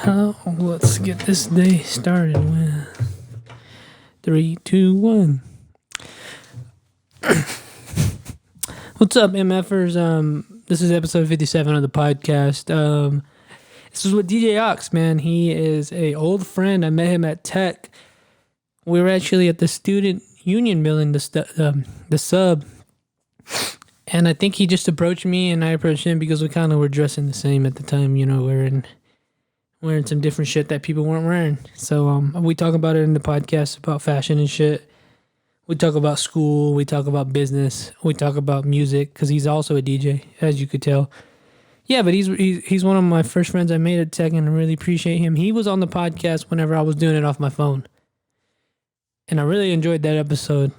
Let's get this day started with 3, 2, 1. What's up, MFers? This is episode 57 of the podcast. This is with DJ Ox, man. He is a old friend. I met him at Tech. We were actually at the student union building, the sub. And I think he just approached me, and I approached him because we kind of were dressing the same at the time. You know, wearing some different shit that people weren't wearing. So we talk about it in the podcast about fashion and shit. We talk about school. We talk about business. We talk about music because he's also a DJ, as you could tell. Yeah, but he's one of my first friends I made at Tech, and I really appreciate him. He was on the podcast whenever I was doing it off my phone. And I really enjoyed that episode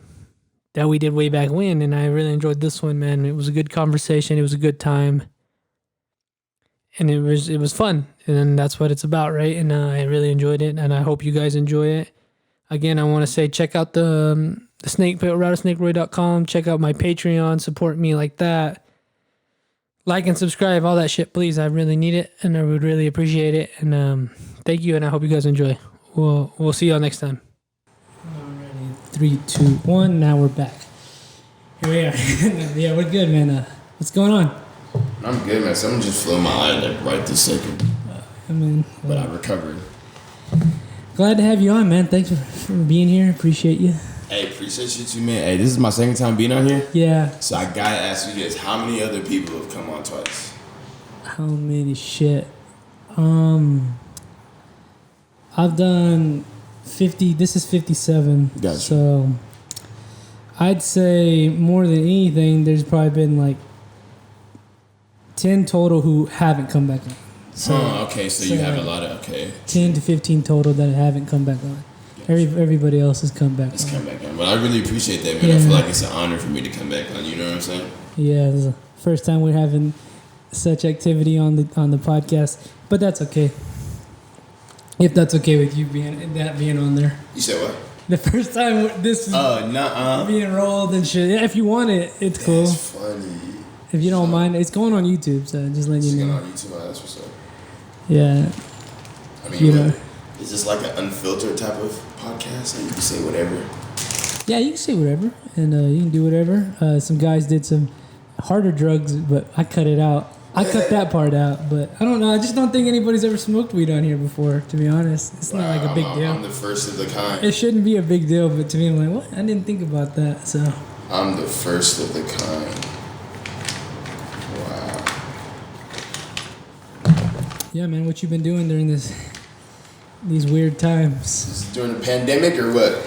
that we did way back when, and I really enjoyed this one, man. It was a good conversation. It was a good time. And it was fun, and that's what it's about, right? And I really enjoyed it, and I hope you guys enjoy it. Again, I want to say check out the rattlesnakeroy.com. Check out my Patreon. Support me like that. Like and subscribe, all that shit, please. I really need it, and I would really appreciate it. And thank you, and I hope you guys enjoy. We'll see y'all next time. Alrighty, 3, 2, 1. Now we're back. Here we are. Yeah, we're good, man. What's going on? I'm good, man. Someone just flew my eye like right this second. But I recovered. Glad to have you on, man. Thanks for being here. Appreciate you. Hey, appreciate you too, man. Hey, this is my second time being on here. Yeah. So I gotta ask you this: how many other people have come on twice? How many shit? I've done 50. This is 57. Gotcha. So I'd say more than anything, there's probably been like 10 total who haven't come back on. So, okay. So you have a lot of 10 to 15 total that haven't come back on. Gotcha. Everybody else has come back. Come back on. Well, I really appreciate that, man. Yeah. I feel like it's an honor for me to come back on. You know what I'm saying? Yeah, this is the first time we're having such activity on the podcast, but that's okay. If that's okay with you being on there. You said what? The first time this is being rolled and shit. Yeah, if you want it, it's cool. That's funny. If you don't mind, it's going on YouTube, so just letting you know. It's going on YouTube, that's what's up. Yeah. I mean, is this like an unfiltered type of podcast? Like you can say whatever? Yeah, you can say whatever, and you can do whatever. Some guys did some harder drugs, but I cut it out. I cut that part out, but I don't know. I just don't think anybody's ever smoked weed on here before, to be honest. It's not like a big deal. I'm the first of the kind. It shouldn't be a big deal, but to me, I'm like, what? I didn't think about that, so. I'm the first of the kind. Yeah, man, what you been doing during these weird times? During the pandemic or what?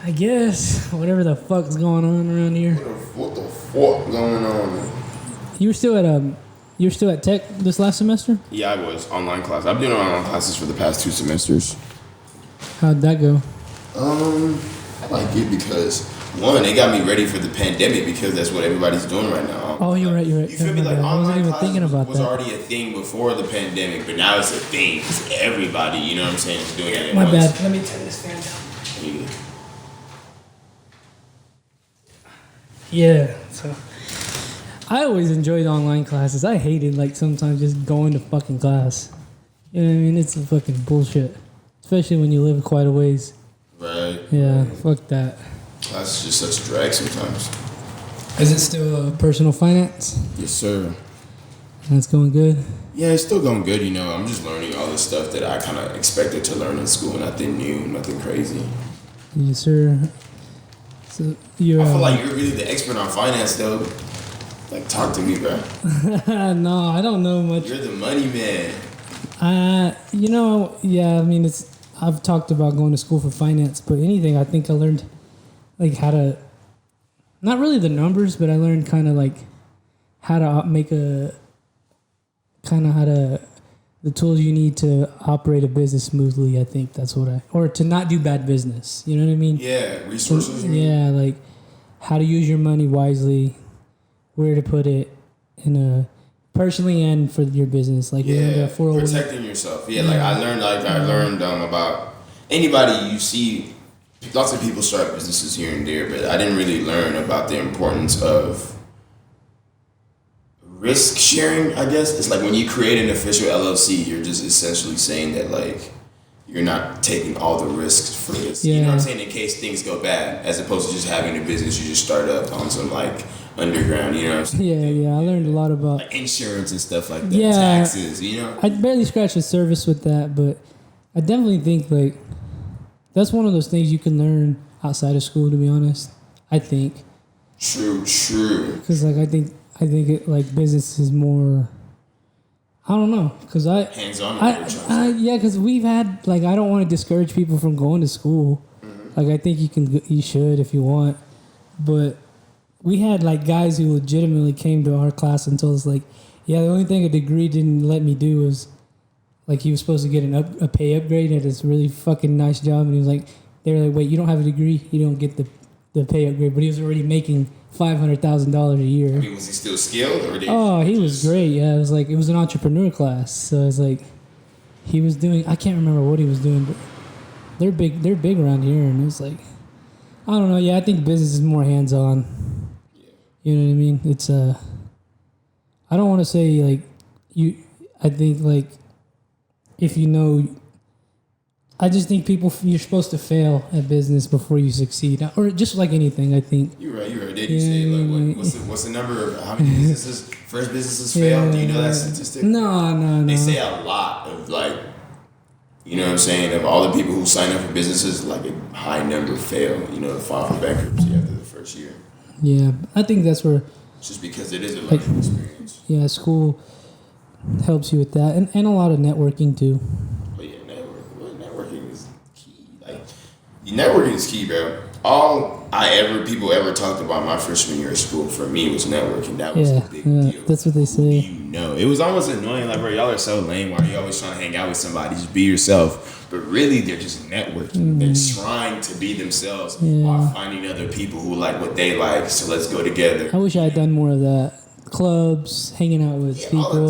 I guess whatever the fuck's going on around here. What the fuck going on? You were still at Tech this last semester? Yeah, I was online class. I've been doing online classes for the past 2 semesters. How'd that go? I like it because one, it got me ready for the pandemic because that's what everybody's doing right now. Oh, you're right. You feel me? Like I wasn't even thinking about was already a thing before the pandemic, but now it's a thing. It's everybody, you know what I'm saying, is doing it at once. My bad. Let me turn this fan down. Yeah. So I always enjoyed online classes. I hated like sometimes just going to fucking class. You know what I mean? It's a fucking bullshit, especially when you live quite a ways. Right. Yeah. Fuck that. Class is just such a drag sometimes. Is it still personal finance? Yes, sir. And it's going good? Yeah, it's still going good, you know. I'm just learning all the stuff that I kind of expected to learn in school. Nothing new, nothing crazy. Yes, sir. So I feel like you're really the expert on finance, though. Like, talk to me, bro. No, I don't know much. You're the money man. Yeah, I mean, I've talked about going to school for finance, but anything, I think I learned, like, how to, not really the numbers, but I learned kind of, like, how to make the tools you need to operate a business smoothly. I think that's or to not do bad business. You know what I mean? Yeah, resources. Yeah, like, how to use your money wisely, where to put it personally and for your business, like protecting yourself. Yeah, like I learned about anybody you see. Lots of people start businesses here and there, but I didn't really learn about the importance of risk sharing, I guess. It's like when you create an official LLC, you're just essentially saying that like you're not taking all the risks for this. Yeah. You know what I'm saying? In case things go bad, as opposed to just having a business you just start up on some like underground, you know what I'm saying? Yeah. I learned a lot about like insurance and stuff like that. Yeah. Taxes, you know? I barely scratched the surface with that, but I definitely think like that's one of those things you can learn outside of school, to be honest. I think. True. Because like I think it, like business is more. I don't know, because hands-on. Because we've had like I don't want to discourage people from going to school. Mm-hmm. Like I think you should if you want, but we had like guys who legitimately came to our class and told us like, yeah, the only thing a degree didn't let me do was like he was supposed to get a pay upgrade at this really fucking nice job, and he was like, they were like, wait, you don't have a degree, you don't get the pay upgrade, but he was already making $500,000 a year. I mean, was he still skilled or did he was great. Yeah, it was an entrepreneur class, so it's like he was doing. I can't remember what he was doing, but they're big around here, and it's like I don't know. Yeah, I think business is more hands on. Yeah. You know what I mean? It's I don't want to say like you. I think like if you know. I just think you're supposed to fail at business before you succeed, or just like anything. I think you're right. Did you say like what's the number of how many first businesses fail? Do you know that statistic? No. They say a lot of like, you know what I'm saying, of all the people who sign up for businesses, like a high number fail. You know, file for bankruptcy after the first year. Yeah, I think that's where. Just because it is a learning experience. Yeah, school helps you with that, and a lot of networking too. Networking is key, bro. All people ever talked about my freshman year of school for me was networking. That was a big deal. That's what they say. You know, it was almost annoying. Like, bro, y'all are so lame. Why are you always trying to hang out with somebody? Just be yourself. But really, they're just networking. They're trying to be themselves while finding other people who like what they like. So let's go together. I wish I had done more of that. Clubs, hanging out with people.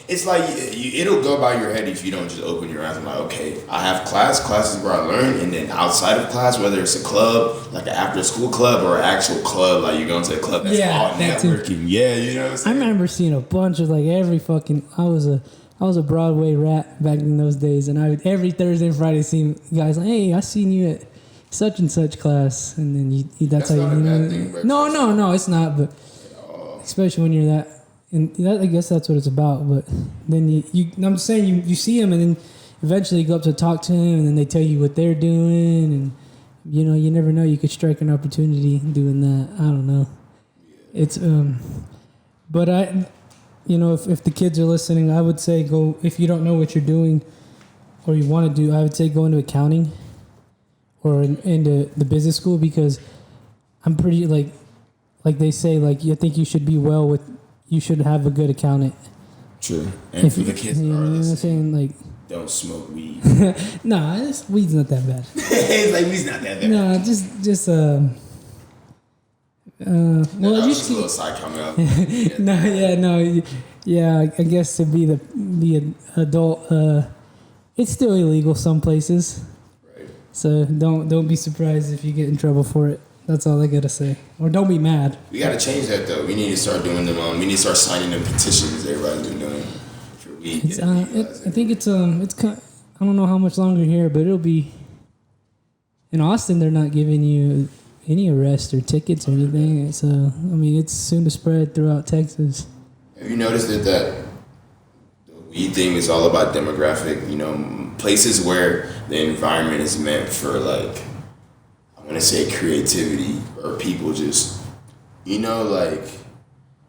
It's like it'll go by your head if you don't just open your eyes and like, okay, I have classes where I learn, and then outside of class, whether it's a club, like an after school club or an actual club, like you're going to a club that's all networking. Yeah, you know what I'm saying? I remember seeing a bunch of like every fucking. I was a Broadway rat back in those days, and I would every Thursday and Friday see guys like, hey, I seen you at such and such class, and then that's how you know. Thing, no, it's not, but. Especially when you're that, and I guess that's what it's about. But then I'm saying you see them, and then eventually you go up to talk to them, and then they tell you what they're doing, and you know you never know, you could strike an opportunity doing that. I don't know. It's but if the kids are listening, I would say go if you don't know what you're doing, or you want to do. I would say go into accounting, or into the business school, because I'm pretty like they say, like you think you should you should have a good accountant. True. And for the kids that are listening, like don't smoke weed. Nah, weed's not that bad. It's like weed's not that bad. No, just well, just a little side comment. I guess to be the adult, it's still illegal some places. Right. So don't be surprised if you get in trouble for it. That's all I gotta say. Or don't be mad. We gotta change that though. We need to start doing them. We need to start signing them petitions. Everybody's been doing for weed. I think it's I don't know how much longer here, but it'll be in Austin. They're not giving you any arrest or tickets or anything. So I mean, it's soon to spread throughout Texas. Have you noticed that the weed thing is all about demographic? You know, places where the environment is meant for like. I want to say creativity, or people just, like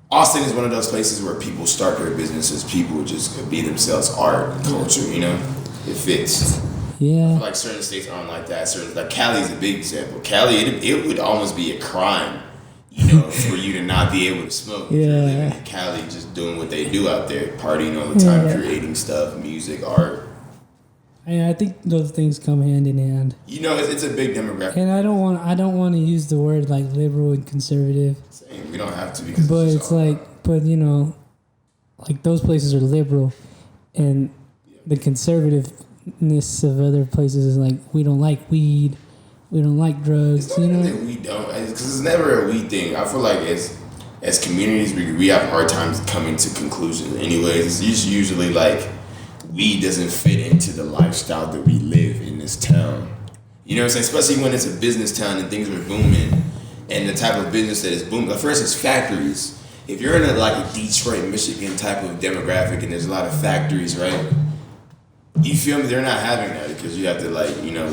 Austin is one of those places where people start their businesses, people just could be themselves, art, culture, it fits. Yeah. I feel like certain states aren't like that. Like Cali is a big example. Cali, it would almost be a crime, for you to not be able to smoke. Yeah. If you're living in Cali, just doing what they do out there, partying all the time, creating stuff, music, art. I think those things come hand in hand. It's a big demographic. And I don't want to use the word like liberal and conservative. Same. We don't have to, but it's like, like those places are liberal, and the conservativeness of other places is like, we don't like weed, we don't like drugs. It's not that we don't, because it's never a weed thing. I feel like as communities, we have hard times coming to conclusions. Anyways, it's usually like weed doesn't fit into the lifestyle that we live in this town. You know what I'm saying? Especially when it's a business town and things are booming, and the type of business that is booming. Like for instance, factories. If you're in a Detroit, Michigan type of demographic, and there's a lot of factories, right? You feel me? They're not having that because you have to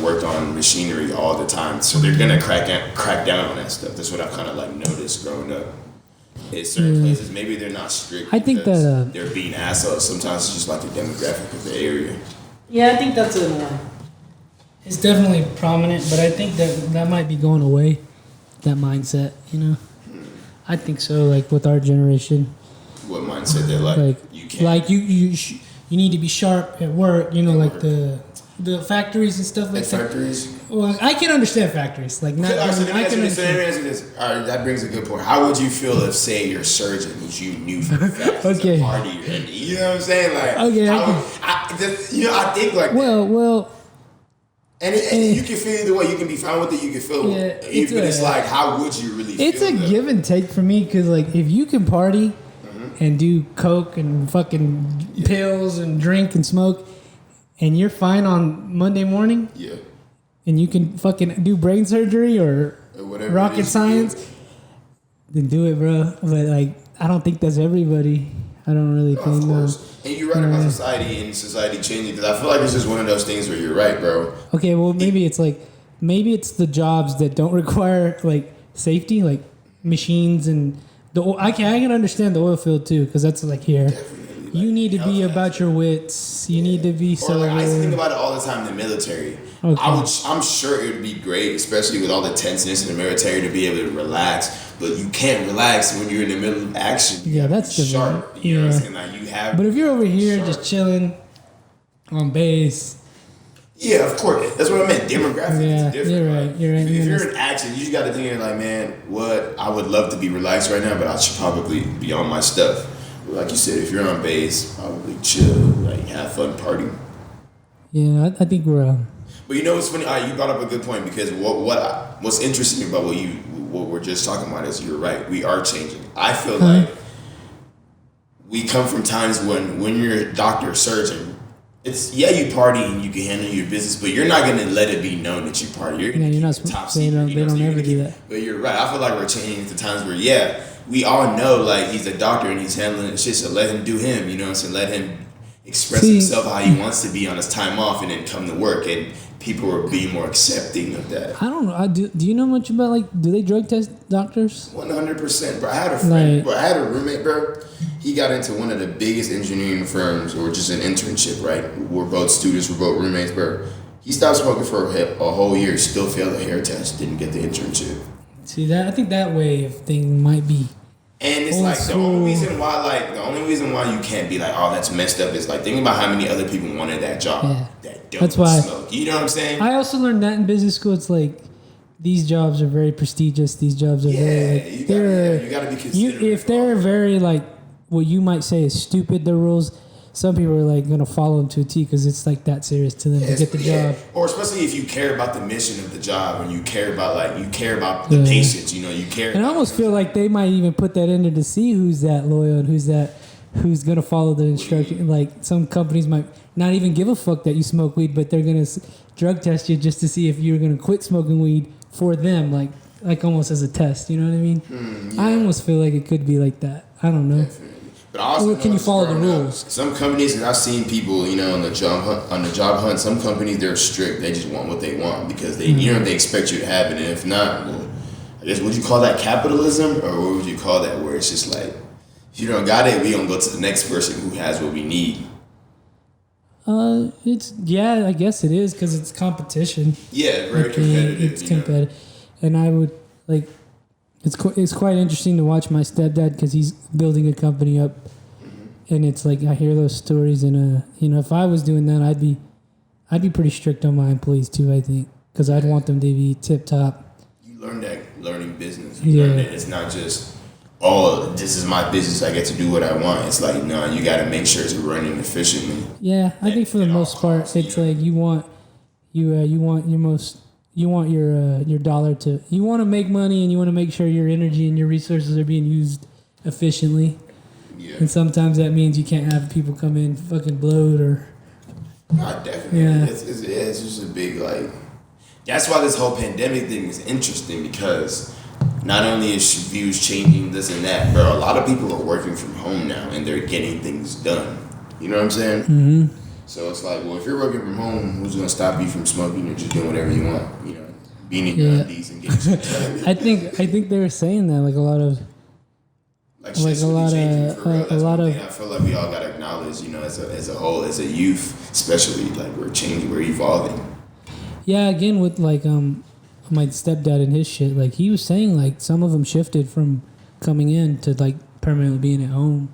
work on machinery all the time. So they're gonna crack down on that stuff. That's what I've kind of noticed growing up. In certain places, maybe they're not strict. I think that they're being assholes. Sometimes it's just like the demographic of the area. Yeah, I think that's it's definitely prominent, but I think that might be going away. That mindset, I think so. Like with our generation. What mindset they're you can't. You need to be sharp at work. The factories and stuff like that. Factories. Well, I can understand factories. Like not. I can understand. This. All right, that brings a good point. How would you feel if, say, your surgeon, which you knew from the fact okay. a party, and you know what I'm saying? Okay. I think like. Well. And you can feel either way. You can be fine with it. You can feel it. It's like, how would you really feel? It's a give and take for me because, if you can party and do coke and fucking pills and drink and smoke, and you're fine on Monday morning, and you can fucking do brain surgery or rocket science, then do it, bro. But I don't think that's everybody. I don't really think. Of course. And you're right about society and society changing, because I feel like it's just one of those things where you're right, bro. Okay, well maybe it's it's the jobs that don't require safety, like machines and I can understand the oil field too, because that's here. Definitely, you need to be about your wits. You need to be so. I used to think about it all the time in the military. Okay. I'm sure it would be great, especially with all the tenseness in the military, to be able to relax. But you can't relax when you're in the middle of action. Yeah, that's different. Sharp. You know what I'm saying? But if you're over here just chilling on base. Yeah, of course. That's what I meant. Demographic is different. You're right. If you're in action, you just got to think man, what? I would love to be relaxed right now, but I should probably be on my stuff. Like you said, if you're on base, probably chill, have fun, party. Yeah, I think we're. But what's funny? You brought up a good point, because what's interesting about what we're just talking about is, you're right. We are changing. I feel like we come from times when you're a doctor or surgeon, it's you party and you can handle your business, but you're not gonna let it be known that you party. You're not top secret. They don't ever do that. But you're right. I feel like we're changing to times where we all know he's a doctor and he's handling the shit, so let him do him. You know what I'm saying? Let him express himself how he wants to be on his time off, and then come to work, and people are being more accepting of that. I don't know. Do you know much about do they drug test doctors? 100%, bro. I had a friend, bro. I had a roommate, bro. He got into one of the biggest engineering firms, or just an internship, right? We're both students, we're both roommates, bro. He stopped smoking for a whole year, still failed the hair test, didn't get the internship. See, I think that way of thing might be. And it's the only reason why you can't be oh, that's messed up, is think about how many other people wanted that job that don't smoke. You know what I'm saying? I also learned that in business school. It's these jobs are very prestigious. These jobs are very you gotta be considerate. If they're very what you might say is stupid, the rules, some people are gonna follow them to a T, because it's that serious to them to get the job. Or especially if you care about the mission of the job, and you care about the patients, you care. And I almost feel like they might even put that in there to see who's that loyal and who's gonna follow the instruction. Some companies might not even give a fuck that you smoke weed, but they're gonna drug test you just to see if you're gonna quit smoking weed for them, almost as a test. You know what I mean? I almost feel like it could be like that. I don't know. Definitely. But also, can you follow the rules? Some companies, and I've seen people, on the job hunt. Some companies, they're strict. They just want what they want, because they they expect you to have it, and if not, well, I guess, would you call that capitalism, or what would you call that? Where it's just if you don't got it, we gonna go to the next person who has what we need. I guess it is, because it's competition. Yeah, very competitive. It's competitive, and I would It's quite interesting to watch my stepdad, because he's building a company up, and it's I hear those stories, and if I was doing that, I'd be pretty strict on my employees too. I think, because I'd want them to be tip top. You learn that learning business. You learn that it's not just this is my business. I get to do what I want. It's no, you got to make sure it's running efficiently. Yeah, I think for the most part, it's you want your dollar to, you want to make money, and you want to make sure your energy and your resources are being used efficiently. Yeah. And sometimes that means you can't have people come in fucking bloat or. Definitely. Yeah. It's just a big, like. That's why this whole pandemic thing is interesting, because not only is views changing, this and that, but a lot of people are working from home now and they're getting things done. You know what I'm saying? Mm-hmm. So it's like, well, if you're working from home, who's gonna stop you from smoking or just doing whatever you want? You know, being in your undies and getting shit done. I think they were saying that, like a lot of. Like a lot changing for real. of That's a lot one of. thing I feel like we all gotta acknowledge. You know, as a whole, as a youth, especially, like we're changing, we're evolving. Yeah, again with like my stepdad and his shit, like he was saying like some of them shifted from coming in to like permanently being at home.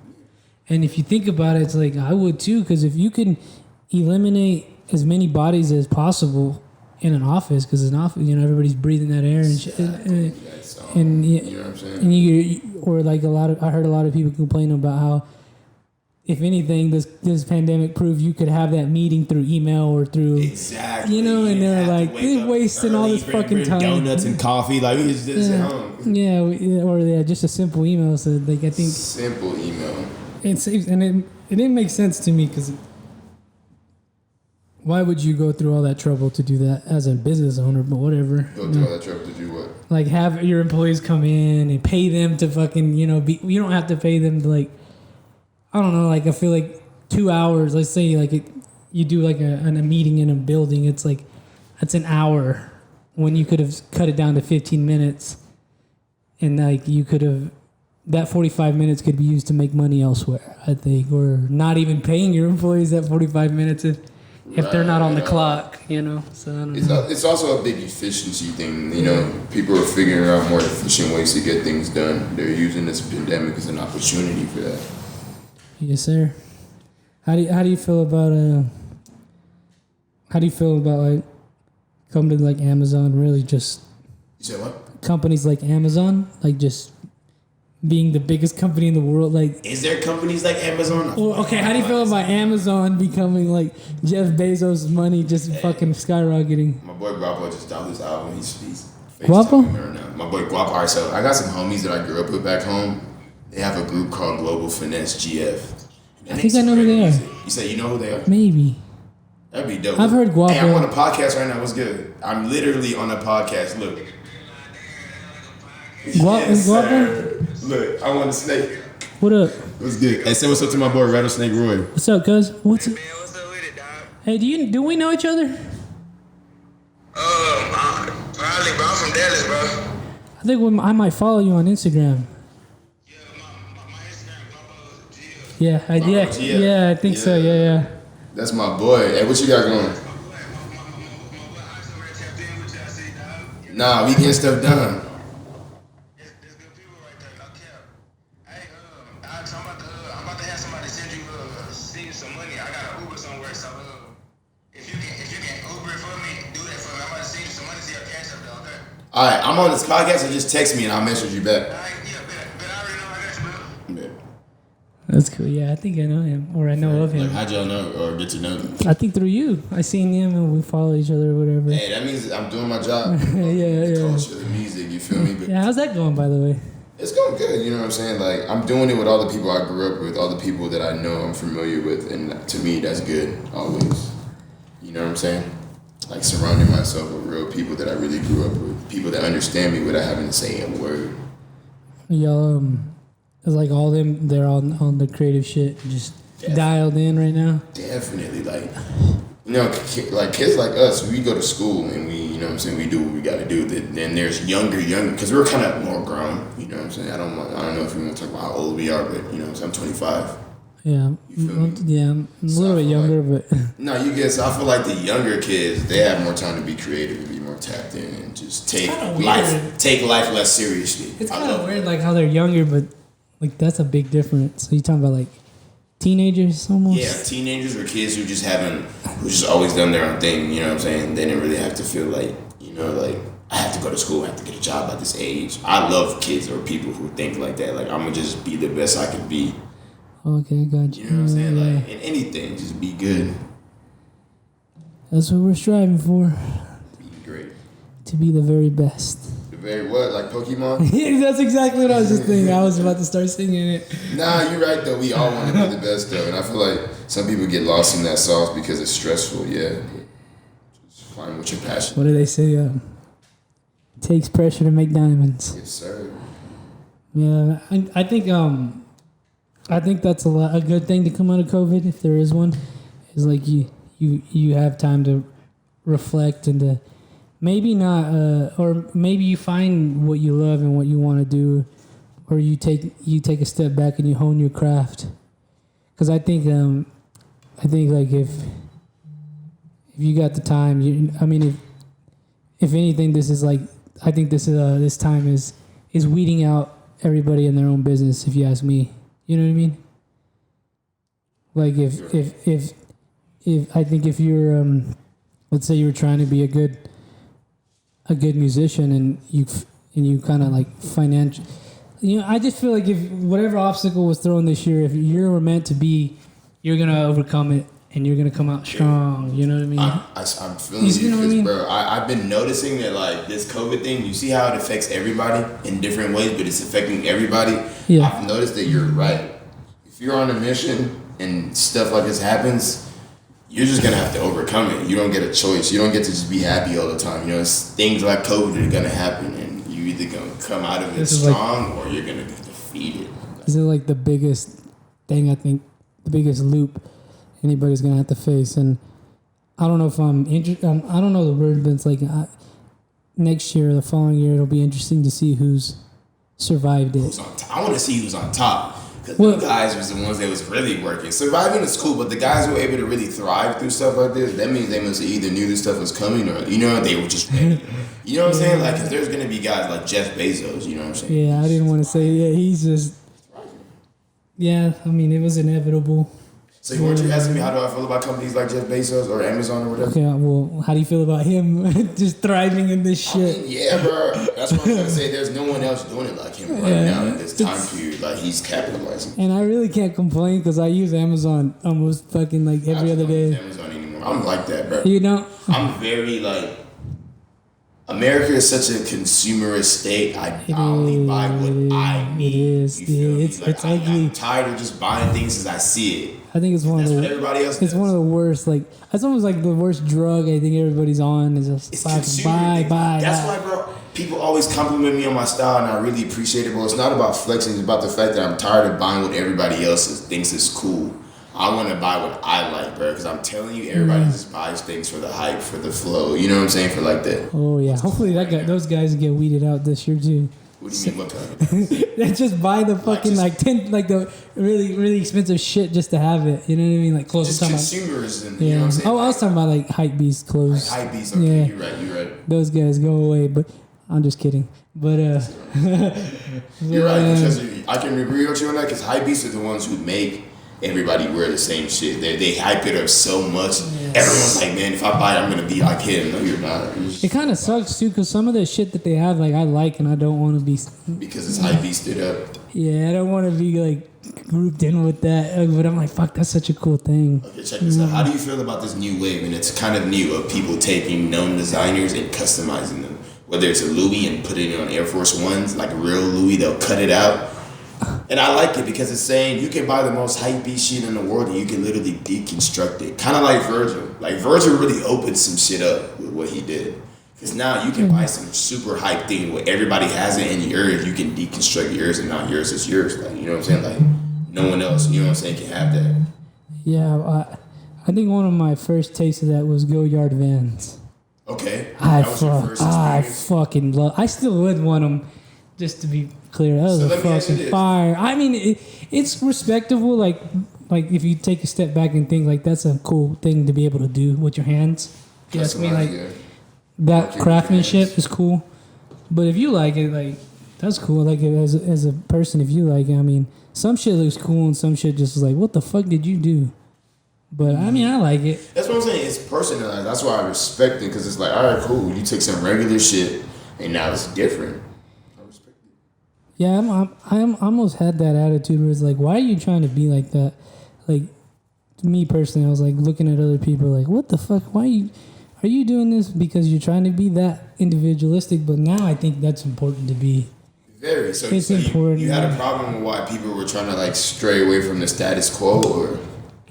And if you think about it, it's like I would too, because if you can eliminate as many bodies as possible in an office, because an office, you know, everybody's breathing that air and shit. And you know what I'm saying? And you or like I heard a lot of people complain about how, if anything, this pandemic proved you could have that meeting through email or through exactly. You know, and they're like, they're wasting all this fucking time. Donuts and coffee, like we just at home. Yeah, just a simple email. So like I think simple email. It saves, and it didn't make sense to me, because why would you go through all that trouble to do that as a business owner? But whatever. Go through all that trouble to do what? Like have your employees come in and pay them to fucking, you know, you don't have to pay them to like, I don't know, like I feel like 2 hours, let's say like you do like a meeting in a building, it's like, that's an hour when you could have cut it down to 15 minutes, and like you could have, that 45 minutes could be used to make money elsewhere, I think, or not even paying your employees that 45 minutes if they're not on the clock, you know. So I don't know. It's also a big efficiency thing, you know. People are figuring out more efficient ways to get things done. They're using this pandemic as an opportunity for that. Yes, sir. How do you feel about like companies like Amazon really just? You said what? Companies like Amazon, like just being the biggest company in the world, like. Is there companies like Amazon? Well, okay, how do you feel about Amazon becoming like Jeff Bezos' money just fucking skyrocketing? My boy Guapo just dropped his album. He's Guapo? Right now. My boy Guapo. Alright, so I got some homies that I grew up with back home. They have a group called Global Finesse GF. I think I know who they are. You say you know who they are? Maybe. That'd be dope. I've heard Guapo. Hey, I'm on a podcast right now. What's good? I'm literally on a podcast. Look. Yes, Guapo? Look, I want a snake. What up? What's good? Hey, say what's up to my boy Rattlesnake Roy. What's up, cuz? What's it? Man, what's up with it, dog? Hey, do we know each other? Probably, bro. I'm from Dallas, bro. I think I might follow you on Instagram. Yeah, my Instagram, Papa Gia. Yeah, I think so. Yeah. That's my boy. Hey, what you got going? My boy Oxford already tapped in with you, I see, dog. Nah, we getting stuff done. There's good people right there, no cap. Hey, I'm about to have somebody send you some money. I got an Uber somewhere, so if you can Uber it for me, do that for me. I'm about to send you some money to your cash up there, okay? All right, I'm on this podcast, so just text me and I'll message you back. But I already know I got you, bro. Yeah. That's cool. Yeah, I think I know him, or I know of him. Like, how'd y'all know or get to know him? I think through you. I seen him and we follow each other or whatever. Hey, that means I'm doing my job. Yeah. The culture, the music, you feel me? But Yeah, how's that going, by the way? it's going good, you know what I'm saying? Like, I'm doing it with all the people I grew up with, all the people that I know I'm familiar with, and to me, that's good, always. You know what I'm saying? Like, surrounding myself with real people that I really grew up with, people that understand me without having to say a word. Y'all, it's like all them, they're on the creative shit, just dialed in right now. Definitely, like, you know, like kids like us, we go to school and we, you know what I'm saying, we do what we got to do. Then there's younger, because we're kind of more grown, you know what I'm saying? I don't know if we want to talk about how old we are, but, you know what I'm saying, I'm 25. Yeah, You feel me? yeah, I'm a little bit younger, but No, you get. So I feel like the younger kids, they have more time to be creative and be more tapped in and just take life less seriously. it's kind of weird, like how they're younger, but like that's a big difference. So you talking about like teenagers almost? Yeah, teenagers or kids who just always done their own thing. You know what I'm saying? They didn't really have to feel like, you know, like I have to go to school, I have to get a job at this age. I love kids or people who think like that. Like I'm gonna just be the best I can be. Okay, gotcha. You know what I'm saying? Yeah. Like in anything, just be good. That's what we're striving for. Be great. To be the very best. The very what? Like Pokemon. Yeah, that's exactly what I was just thinking. I was about to start singing it. Nah, you're right though. We all want to be the best though, and I feel like some people get lost in that sauce because it's stressful. Yeah, just find what you're passionate. What do they say? It takes pressure to make diamonds. Yes, sir. Yeah, I think that's a good thing to come out of COVID, if there is one, is like you have time to reflect and to maybe not, or maybe you find what you love and what you want to do, or you take a step back and you hone your craft. Because I think like if you got the time, if anything, this is like, I think this time is weeding out everybody in their own business, if you ask me. You know what I mean? Like if I think if you're let's say you were trying to be a good musician and you kind of like financial, I just feel like if whatever obstacle was thrown this year, if you're meant to be, you're gonna overcome it and you're gonna come out strong. You know what I mean? I'm feeling you because, bro, I've been noticing that like this COVID thing. You see how it affects everybody in different ways, but it's affecting everybody. Yeah. I've noticed that you're right. If you're on a mission and stuff like this happens, you're just gonna have to overcome it. You don't get a choice. You don't get to just be happy all the time. It's things like COVID are gonna happen, and you either gonna come out of it strong or you're gonna be defeated. This is like the biggest thing, I think, the biggest loop anybody's gonna have to face. And I don't know if I'm I don't know the word, but it's like next year, or the following year, it'll be interesting to see who's survived it. I want to see who's on top. Because the guys was the ones that was really working. Surviving is cool, but the guys who were able to really thrive through stuff like this, that means they must have either knew this stuff was coming or, they were just ready. You know what I'm saying? Like, if there's going to be guys like Jeff Bezos, you know what I'm saying? Yeah, I didn't want to say, he's just, it was inevitable. So weren't you asking me how do I feel about companies like Jeff Bezos or Amazon or whatever? Yeah, well, how do you feel about him just thriving in this shit? Yeah, bro. That's what I'm going to say. There's no one else doing it like him right now in this time period. Like, he's capitalizing. And I really can't complain because I use Amazon almost fucking like every other day. I don't use Amazon anymore. I'm like that, bro. You know? I'm very like, America is such a consumerist state. I only buy what I need. It is. It's ugly. I'm tired of just buying things as I see it. I think it's one of the. What everybody else it's does. one of the worst. Like, it's almost like the worst drug I think everybody's on is just buy. That's why, bro. People always compliment me on my style, and I really appreciate it. But it's not about flexing. It's about the fact that I'm tired of buying what everybody else thinks is cool. I want to buy what I like, bro. Because I'm telling you, everybody just buys things for the hype, for the flow. You know what I'm saying? For like that. Oh yeah. Hopefully those guys get weeded out this year too. What do you mean? What kind of They just buy the fucking the really really expensive shit just to have it. You know what I mean? Like clothes. Just consumerism. Yeah. You know what I'm saying? Oh, I was talking about like hype beast clothes. Hype beast. Okay, yeah. You're right. Those guys go away, but I'm just kidding. But you're right, because I can agree with you on that. Because hype beasts are the ones who make everybody wear the same shit. They hype it up so much. Yes. Everyone's like, man, if I buy it, I'm gonna be like him. No, you're not. It kind of sucks too, because some of the shit that they have, like I like, and I don't want to be. Because it's hype beasted up. Yeah, I don't want to be like grouped in with that. But I'm like, fuck, that's such a cool thing. Okay, check this out. How do you feel about this new wave? And it's kind of new of people taking known designers and customizing them. Whether it's a Louis and putting it on Air Force Ones, like a real Louis, they'll cut it out. And I like it because it's saying you can buy the most hype-beast shit in the world and you can literally deconstruct it. Kind of like Virgil. Like Virgil really opened some shit up with what he did. Because now you can buy some super hype thing where everybody has it in yours. You can deconstruct yours and now yours is yours. Like, you know what I'm saying? Like no one else, you know what I'm saying, can have that. Yeah, I think one of my first tastes of that was Go Yard Vans. Okay. I fucking love. I still would want them. Just to be clear, that was a fucking fire. I mean, it's respectable. Like if you take a step back and think like that's a cool thing to be able to do with your hands. You ask me, like that craftsmanship is cool. But if you like it, like that's cool. Like as a person, if you like it, I mean, some shit looks cool and some shit just is like, what the fuck did you do? But I mean, I like it. That's what I'm saying. It's personalized. That's why I respect it, because it's like, all right, cool. You took some regular shit and now it's different. I respect it. Yeah, I almost had that attitude where it's like, why are you trying to be like that? Like, to me personally, I was like looking at other people like, what the fuck? Why are are you doing this because you're trying to be that individualistic? But now I think that's important to be. Very. So, It's so important, you had a yeah. problem with why people were trying to like stray away from the status quo, or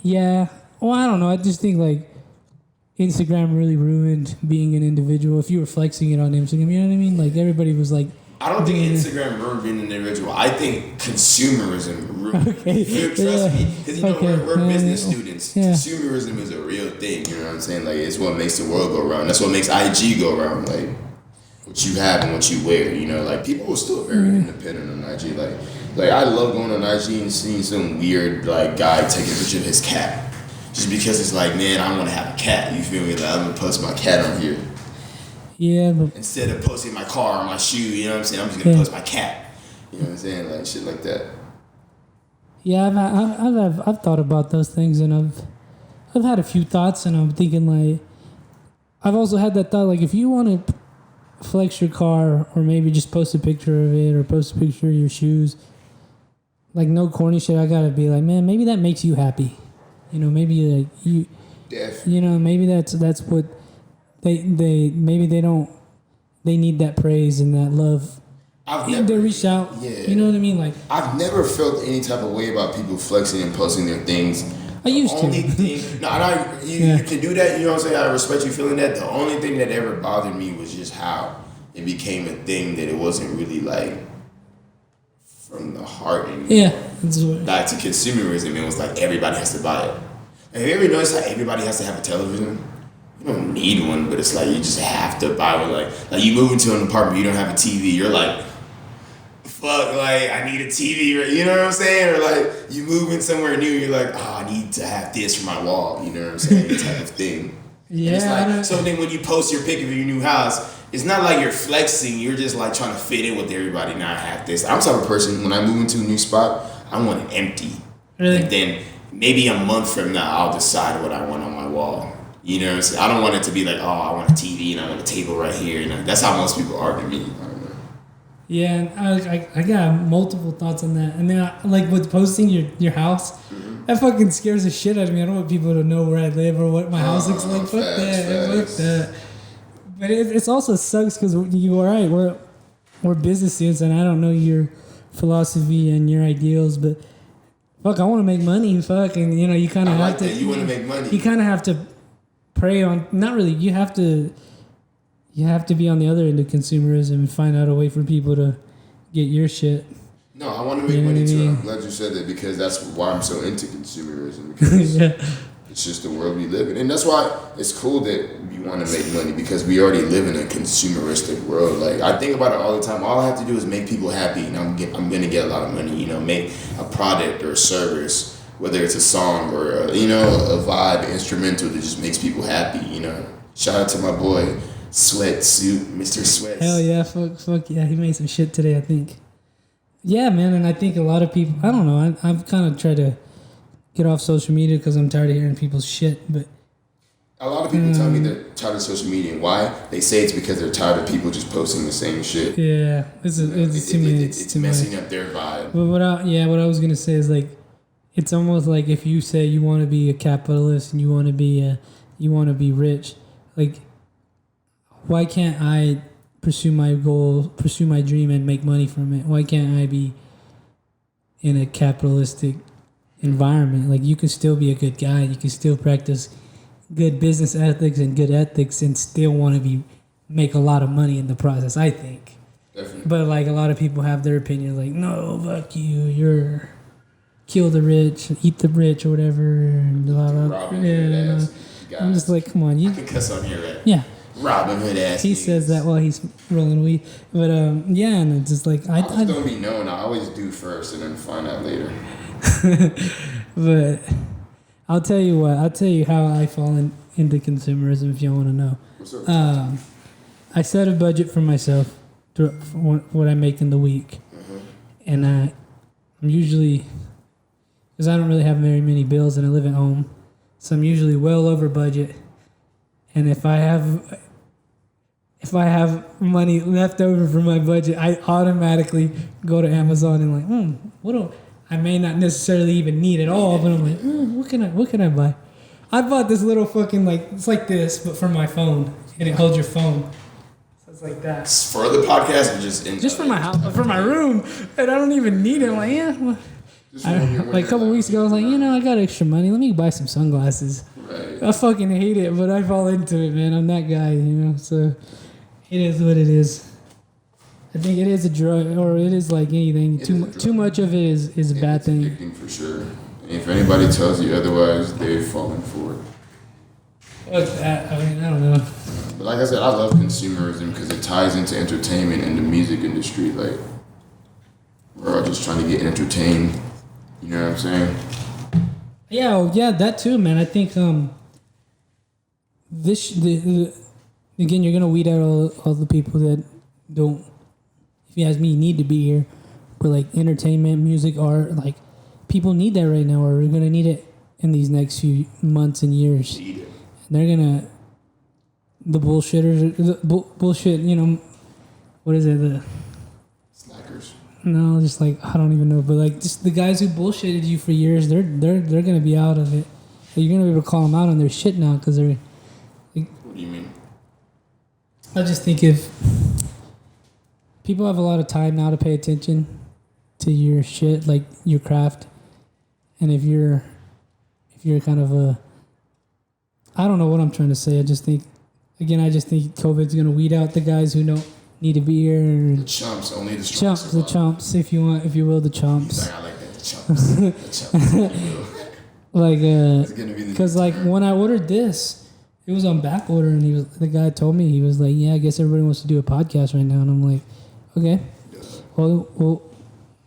Yeah. Well, I don't know. I just think like Instagram really ruined being an individual. If you were flexing it on Instagram, you know what I mean? Like everybody was like, I don't think doing it. Instagram ruined being an individual. I think consumerism ruined. Okay, Trust yeah. me, because you know Okay, we're yeah, business yeah. students. Yeah. Consumerism is a real thing. You know what I'm saying? Like it's what makes the world go around. That's what makes IG go around. Like what you have and what you wear. You know, like people are still very independent on IG. Like I love going on IG and seeing some weird like guy taking a picture of his cat. Just because it's like, man, I want to have a cat. You feel me? Like I'm gonna post my cat on here yeah, but instead of posting my car or my shoe. You know what I'm saying? I'm just gonna Yeah. post my cat. You know what I'm saying? Like shit like that. yeah, I've thought about those things, and I've had a few thoughts, and I'm thinking like, I've also had that thought like, if you want to flex your car, or maybe just post a picture of it, or post a picture of your shoes, like no corny shit. I gotta be like, man, maybe that makes you happy. You know, maybe like you. Def. You know, maybe that's what maybe they need that praise and that love. I've They never reach out. Yeah. You know what I mean? Like I've never felt any type of way about people flexing and posting their things. I used to. Only thing, no, Yeah. you can do that. You know what I'm saying? I respect you feeling that. The only thing that ever bothered me was just how it became a thing that it wasn't really like from the heart and Yeah, that's what. back to consumerism. It was like everybody has to buy it. Have you ever noticed how everybody has to have a television? You don't need one, but it's like you just have to buy one. Like you move into an apartment, you don't have a TV. You're like, fuck, like I need a TV. You know what I'm saying? Or like you move in somewhere new, you're like, oh, I need to have this for my wall. You know what I'm saying? Type of thing. Yeah. And it's I know. like, so then when you post your pic of your new house, it's not like you're flexing. You're just like trying to fit in with everybody. Now I have this. I'm the type of person, when I move into a new spot, I want it empty. Really? And then maybe a month from now, I'll decide what I want on my wall. You know what I'm saying? I don't want it to be like, oh, I want a TV and I want a table right here. And that's how most people are to me. I don't know. Yeah, and I got multiple thoughts on that. And then like with posting your house, that fucking scares the shit out of me. I don't want people to know where I live or what my house looks like. Fuck facts. that. But it's also sucks because you are right. We're business students, and I don't know your philosophy and your ideals, but fuck, I want to make money. Fuck, and you know you kind of I have like to. that. You want to make money. You kind of have to prey on. Not really. You have to be on the other end of consumerism and find out a way for people to get your shit. No, I want to make You know money what I too. mean? I'm glad you said that because that's why I'm so into consumerism. Because Yeah. it's just the world we live in. And that's why it's cool that we want to make money because we already live in a consumeristic world. Like, I think about it all the time. All I have to do is make people happy and I'm going to get a lot of money. You know, make a product or a service, whether it's a song or, a vibe, instrumental that just makes people happy, you know. Shout out to my boy, Sweatsuit, Mr. Sweats. Hell yeah, fuck yeah. He made some shit today, I think. Yeah, man, and I think a lot of people, I don't know, I've kind of tried to get off social media because I'm tired of hearing people's shit, but A lot of people tell me they're tired of social media. And why? They say it's because they're tired of people just posting the same shit. yeah, it's too many. It's too much. messing up their vibe. But what I was gonna say is like, it's almost like if you say you want to be a capitalist and you want to be rich, like, why can't I pursue my goal, pursue my dream, and make money from it? Why can't I be in a capitalistic environment? Like, you can still be a good guy, you can still practice good business ethics and good ethics, and still want to make a lot of money in the process, I think. Definitely. But like a lot of people have their opinion, like, no, fuck you, you're kill the rich, eat the rich, or whatever. And blah, blah. Robin Hood ass guys. I'm just like, come on, you. I can cuss on here, right? Yeah, Robin Hood ass. he niggas. says that while he's rolling weed. But yeah, and it's just like I just don't be known. I always do first and then find out later. But I'll tell you what. I'll tell you how I fall into consumerism if you want to know. What's up? I set a budget for myself for what I make in the week, and I'm usually, because I don't really have very many bills and I live at home, so I'm usually well over budget. And if I have money left over for my budget, I automatically go to Amazon and like, I may not necessarily even need it all, but I'm like, what can I buy? I bought this little fucking like it's like this, but for my phone, and it holds your phone. So it's like that. For the podcast or just in Just for my house, for my room, and I don't even need it. I'm like, yeah. Well, like a couple weeks ago, I was like, I got extra money. Let me buy some sunglasses. Right. I fucking hate it, but I fall into it, man. I'm that guy, So it is what it is. I think it is a drug, or it is like anything. Too much of it is a bad thing. Addicting for sure. And if anybody tells you otherwise, they've fallen for it. What's that? I mean, I don't know. But like I said, I love consumerism because it ties into entertainment and the music industry. Like, we're all just trying to get entertained. You know what I'm saying? Yeah, that too, man. I think again, you're gonna weed out all the people that don't. If you ask me, need to be here. But like entertainment, music, art, like people need that right now, or we're gonna need it in these next few months and years. And they're gonna the bullshitters, bullshit. What is it? The Slackers. No, just like I don't even know, but like just the guys who bullshitted you for years, they're gonna be out of it. You're gonna be able to call them out on their shit now because they're. Like, What do you mean? I just think if people have a lot of time now to pay attention to your shit, like your craft, and if you're kind of a, I don't know what I'm trying to say. I just think COVID's gonna weed out the guys who don't need to be here. The chumps, only the chumps. The chumps, if you will, the chumps. I like that, the chumps. The chumps. Like, It's gonna be the because like when I ordered this, it was on back order, and the guy told me, he was like, yeah, I guess everybody wants to do a podcast right now, and I'm like, okay, well,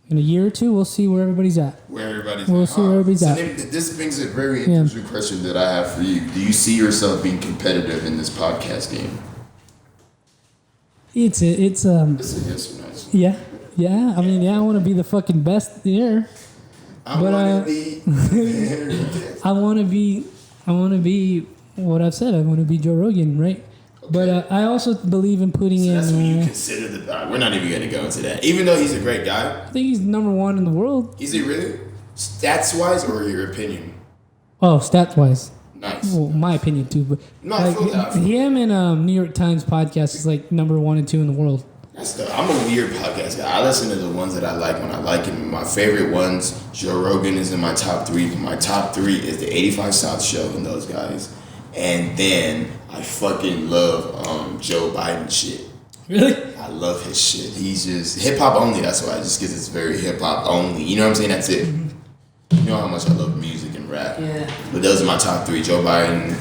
in a year or two, we'll see where everybody's at. We'll see where everybody's at. This brings a very interesting question that I have for you. Do you see yourself being competitive in this podcast game? It's a yes or no? Yeah. I mean, I want to be the fucking best here. I want to be what I've said. I want to be Joe Rogan, right? Okay. But I also believe in putting in. That's what you consider the. We're not even going to go into that. Even though he's a great guy. I think he's number one in the world. Is he really? Stats wise or your opinion? Oh, stats wise. Nice. Well, my opinion too, but him and New York Times podcast is like number 1 and 2 in the world. I'm a weird podcast guy. I listen to the ones that I like when I like them. My favorite ones, Joe Rogan is in my top 3. My top 3 is the 85 South Show and those guys. And then I fucking love Joe Biden shit. Really? I love his shit. He's just hip hop only. That's why, just because it's very hip hop only. You know what I'm saying? That's it. Mm-hmm. You know how much I love music and rap. Yeah. But those are my top 3: Joe Biden,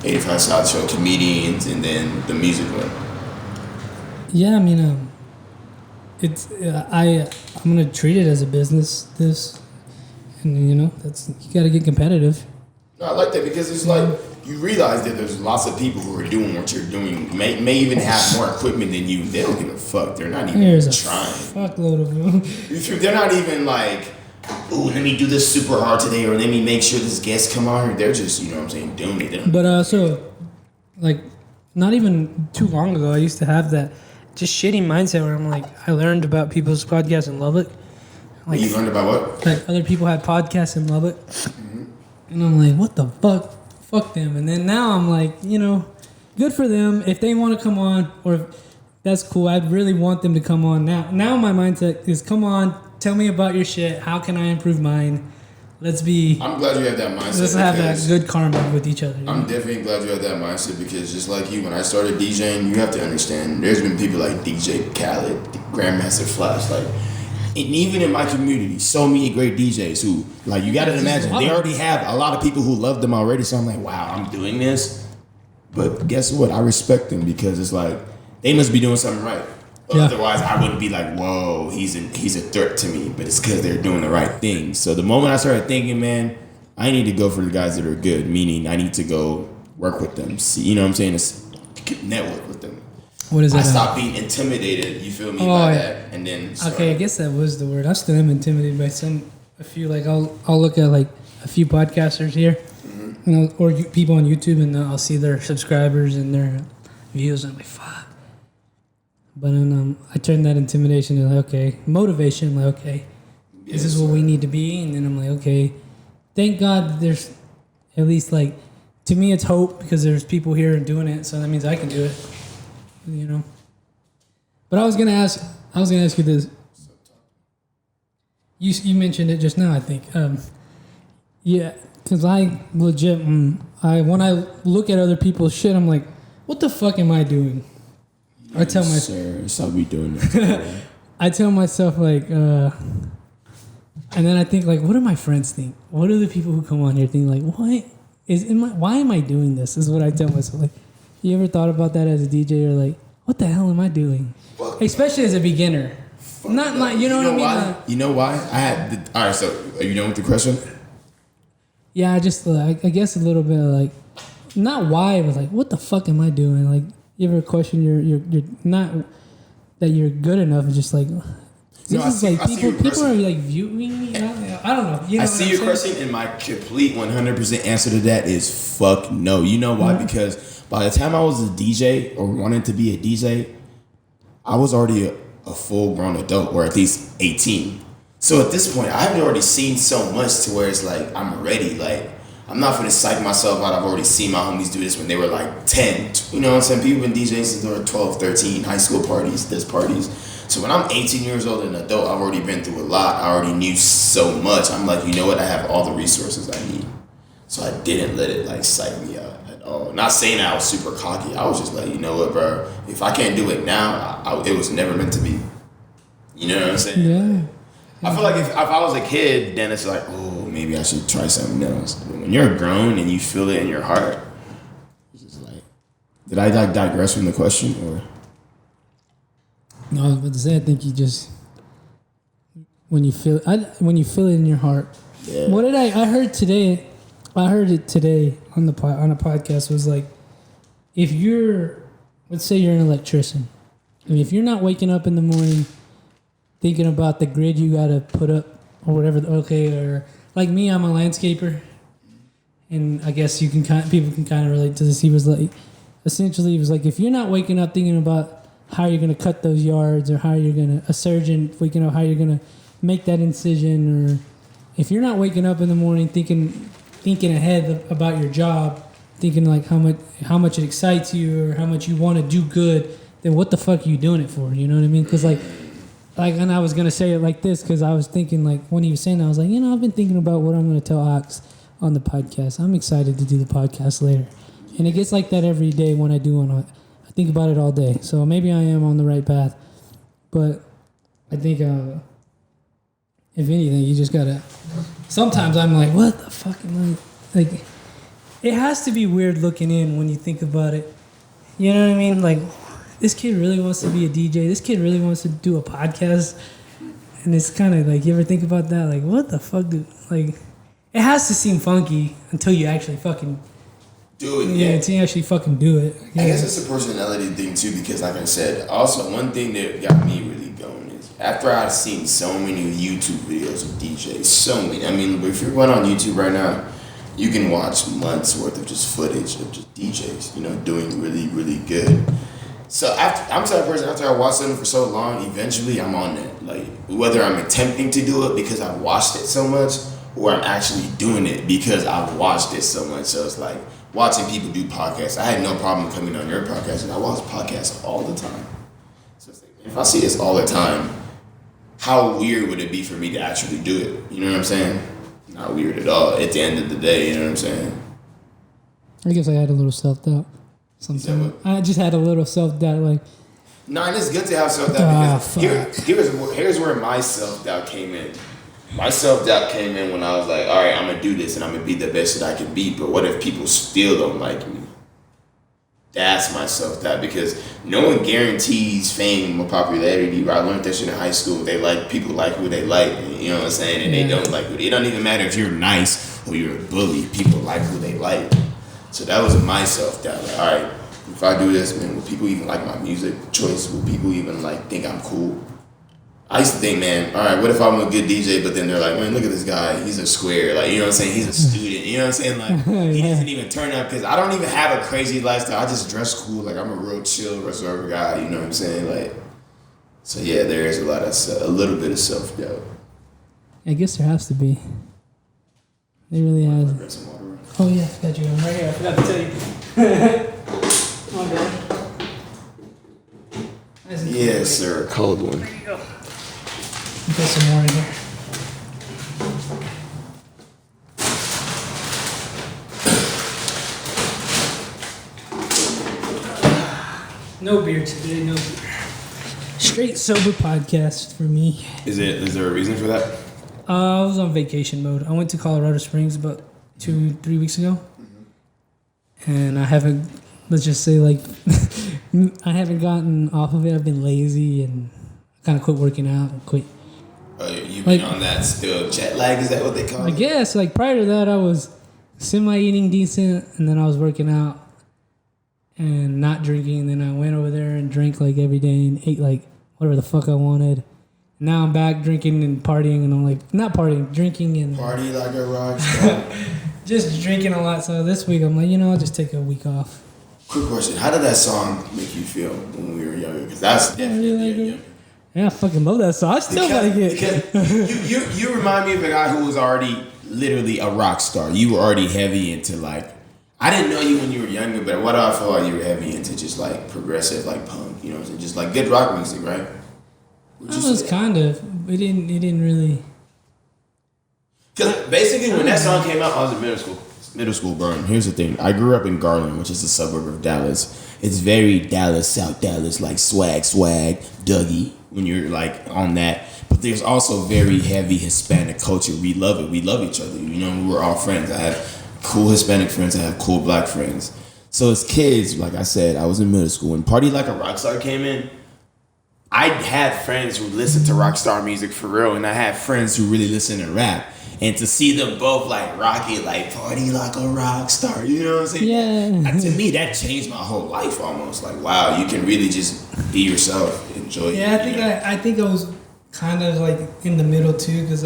85 South Show, comedians, and then the music one. Yeah, I mean, it's I'm gonna treat it as a business. And that's you got to get competitive. No, I like that because it's like you realize that there's lots of people who are doing what you're doing. May even have more equipment than you. They don't give a fuck. They're not even trying. Fuckload of them. They're not even like, ooh, let me do this super hard today, or let me make sure this guest come on. They're just, you know what I'm saying, doing it. But so, like, not even too long ago, I used to have that just shitty mindset where I'm like, I learned about people's podcasts and love it. Like, you learned about what? Like other people had podcasts and love it. Mm-hmm. And I'm like, what the fuck? Fuck them. And then now I'm like, good for them. If they want to come on, or that's cool. I'd really want them to come on now. Now my mindset is, come on, tell me about your shit. How can I improve mine? I'm glad you have that mindset. Let's have that good karma with each other. I'm definitely glad you have that mindset because just like you, when I started DJing, you have to understand there's been people like DJ Khaled, Grandmaster Flash, like, and even in my community, so many great DJs who, like, you got to imagine, they already have a lot of people who love them already. So I'm like, wow, I'm doing this. But guess what? I respect them because it's like, they must be doing something right. Yeah. Otherwise, I wouldn't be like, whoa, he's a threat to me. But it's because they're doing the right thing. So the moment I started thinking, man, I need to go for the guys that are good, meaning I need to go work with them. See, you know what I'm saying? It's network with them. What is that? I stopped being intimidated, you feel me, by that. And then okay, I guess that was the word. I still am intimidated by a few, like, I'll look at, like, a few podcasters here, mm-hmm. Or people on YouTube, and I'll see their subscribers and their views, and I'm like, fuck. But then I turn that intimidation to, like, okay, motivation, like, okay, this is what we need to be. And then I'm like, okay, thank God that there's at least, like, to me, it's hope because there's people here doing it, so that means I can do it. You know. But I was gonna ask you this. You mentioned it just now, I think. Yeah, because I legit, when I look at other people's shit, I'm like, what the fuck am I doing? I tell myself, sir, stop me doing that. I tell myself like, and then I think like, what do my friends think? What do the people who come on here think? Like, why am I doing this? Is what I tell myself. Like, you ever thought about that as a DJ? Or like, what the hell am I doing? Especially as a beginner. Not like, you know what I mean? Why? You know why? All right, so are you done with the question? Yeah, I just I guess a little bit of like, not why, but like, what the fuck am I doing? Like, you ever question you're not that you're good enough? It's just like, people are like viewing me. I don't know. You know I see your question, and my complete 100% answer to that is fuck no. You know why? Mm-hmm. Because by the time I was a DJ or wanted to be a DJ, I was already a full-grown adult, or at least 18. So at this point, I've already seen so much to where it's like, I'm ready. Like, I'm not going to psych myself out. I've already seen my homies do this when they were like 10. You know what I'm saying? People have been DJing since they were 12, 13, high school parties, this parties. So when I'm 18 years old and an adult, I've already been through a lot. I already knew so much. I'm like, you know what? I have all the resources I need. So I didn't let it like psych me out at all. Not saying I was super cocky. I was just like, you know what, bro? If I can't do it now, it was never meant to be. You know what I'm saying? Yeah. I feel like if I was a kid, then it's like, oh, maybe I should try something else. But when you're grown and you feel it in your heart, it's just like, did I digress from the question or? No, I was about to say, I think you just when you feel it in your heart. Yeah. What did I heard it today on a podcast was like, if let's say you're an electrician, and if you're not waking up in the morning thinking about the grid you gotta put up or whatever, or like me, I'm a landscaper, and I guess people can kind of relate to this. He was like, essentially, he was like, if you're not waking up thinking about how you're gonna cut those yards, or how you're gonna a surgeon waking up how you're gonna make that incision, or if you're not waking up in the morning thinking ahead about your job, thinking like how much it excites you or how much you want to do good, then what the fuck are you doing it for? You know what I mean? Because like, and I was gonna say it like this because I was thinking like when he was saying that, I was like, I've been thinking about what I'm gonna tell Ox on the podcast. I'm excited to do the podcast later, and it gets like that every day when I do one. I think about it all day, so maybe I am on the right path. But I think if anything, you just gotta. Sometimes I'm like, what the fuck am I like? It has to be weird looking in when you think about it. You know what I mean? Like, this kid really wants to be a DJ. This kid really wants to do a podcast. And it's kind of like, you ever think about that? Like, what the fuck it has to seem funky until you actually fucking do it. Yeah, until you actually fucking do it. Yeah. I guess it's a personality thing too, because like I said, also one thing that got me really going is after I've seen so many YouTube videos of DJs, so many. I mean, if you're going on YouTube right now, you can watch months worth of just footage of just DJs, doing really, really good. So I'm the type of person, after I watch something for so long, eventually I'm on it. Like, whether I'm attempting to do it because I've watched it so much, or I'm actually doing it because I've watched it so much. So it's like watching people do podcasts. I had no problem coming on your podcast, and I watch podcasts all the time. So it's like, if I see this all the time, how weird would it be for me to actually do it? You know what I'm saying? Not weird at all at the end of the day, you know what I'm saying? I guess I had a little self-doubt. Sometimes I just had a little self-doubt, like. No, and it's good to have self-doubt because here's where my self-doubt came in. My self-doubt came in when I was like, all right, I'm going to do this and I'm going to be the best that I can be, but what if people still don't like me? That's my self-doubt, because no one guarantees fame or popularity. I learned that shit in high school. People like who they like, you know what I'm saying? And they don't like who. It don't even matter if you're nice or you're a bully. People like who they like. So that was my self-doubt. Like, all right, if I do this, man, will people even like my music choice? Will people even think I'm cool? I used to think, man, all right, what if I'm a good DJ, but then they're like, man, look at this guy, he's a square, you know what I'm saying? He's a student, you know what I'm saying? He doesn't even turn up, because I don't even have a crazy lifestyle. I just dress cool, I'm a real chill, reserved guy, you know what I'm saying? So yeah, there is a little bit of self-doubt. I guess there has to be. There really has. Grab some water. Oh yeah, got you. I'm right here. I forgot to tell you. My bad. Nice and cool. Yes, sir. A cold one. There you go. Put some more in here. No beer today, no beer. Straight sober podcast for me. Is there a reason for that? I was on vacation mode. I went to Colorado Springs about 2-3 weeks ago. And I haven't, let's just say like, I haven't gotten off of it. I've been lazy and kind of quit working out and quit. You've been on that still jet lag? Is that what they call it? I guess, like prior to that, I was semi-eating decent and then I was working out and not drinking. And then I went over there and drank like every day and ate like whatever the fuck I wanted. Now I'm back drinking and partying and I'm like, not partying, drinking and... Party like a rock star. Just drinking a lot. So this week I'm like, I'll just take a week off. Quick question. How did that song make you feel when we were younger? Because that's definitely younger. Yeah, I fucking love that song. I still like it. Because you remind me of a guy who was already literally a rock star. You were already heavy into like... I didn't know you when you were younger, but what do I feel like you were heavy into? Just like progressive, like punk, you know what I'm saying? Just like good rock music, right? I was kind of. It didn't really... Because basically when that song came out, I was in middle school, bro. And here's the thing. I grew up in Garland, which is a suburb of Dallas. It's very Dallas, South Dallas, like swag, Dougie, when you're like on that. But there's also very heavy Hispanic culture. We love it. We love each other. You know, we're all friends. I have cool Hispanic friends. I have cool black friends. So as kids, like I said, I was in middle school. When Party Like a Rockstar came in, I had friends who listened to rockstar music for real. And I had friends who really listened to rap. And to see them both like rock it, like party like a rock star, you know what I'm saying? Yeah. To me, that changed my whole life almost. Like, wow, you can really just be yourself, enjoy it. Yeah, I think I was kind of like in the middle too, because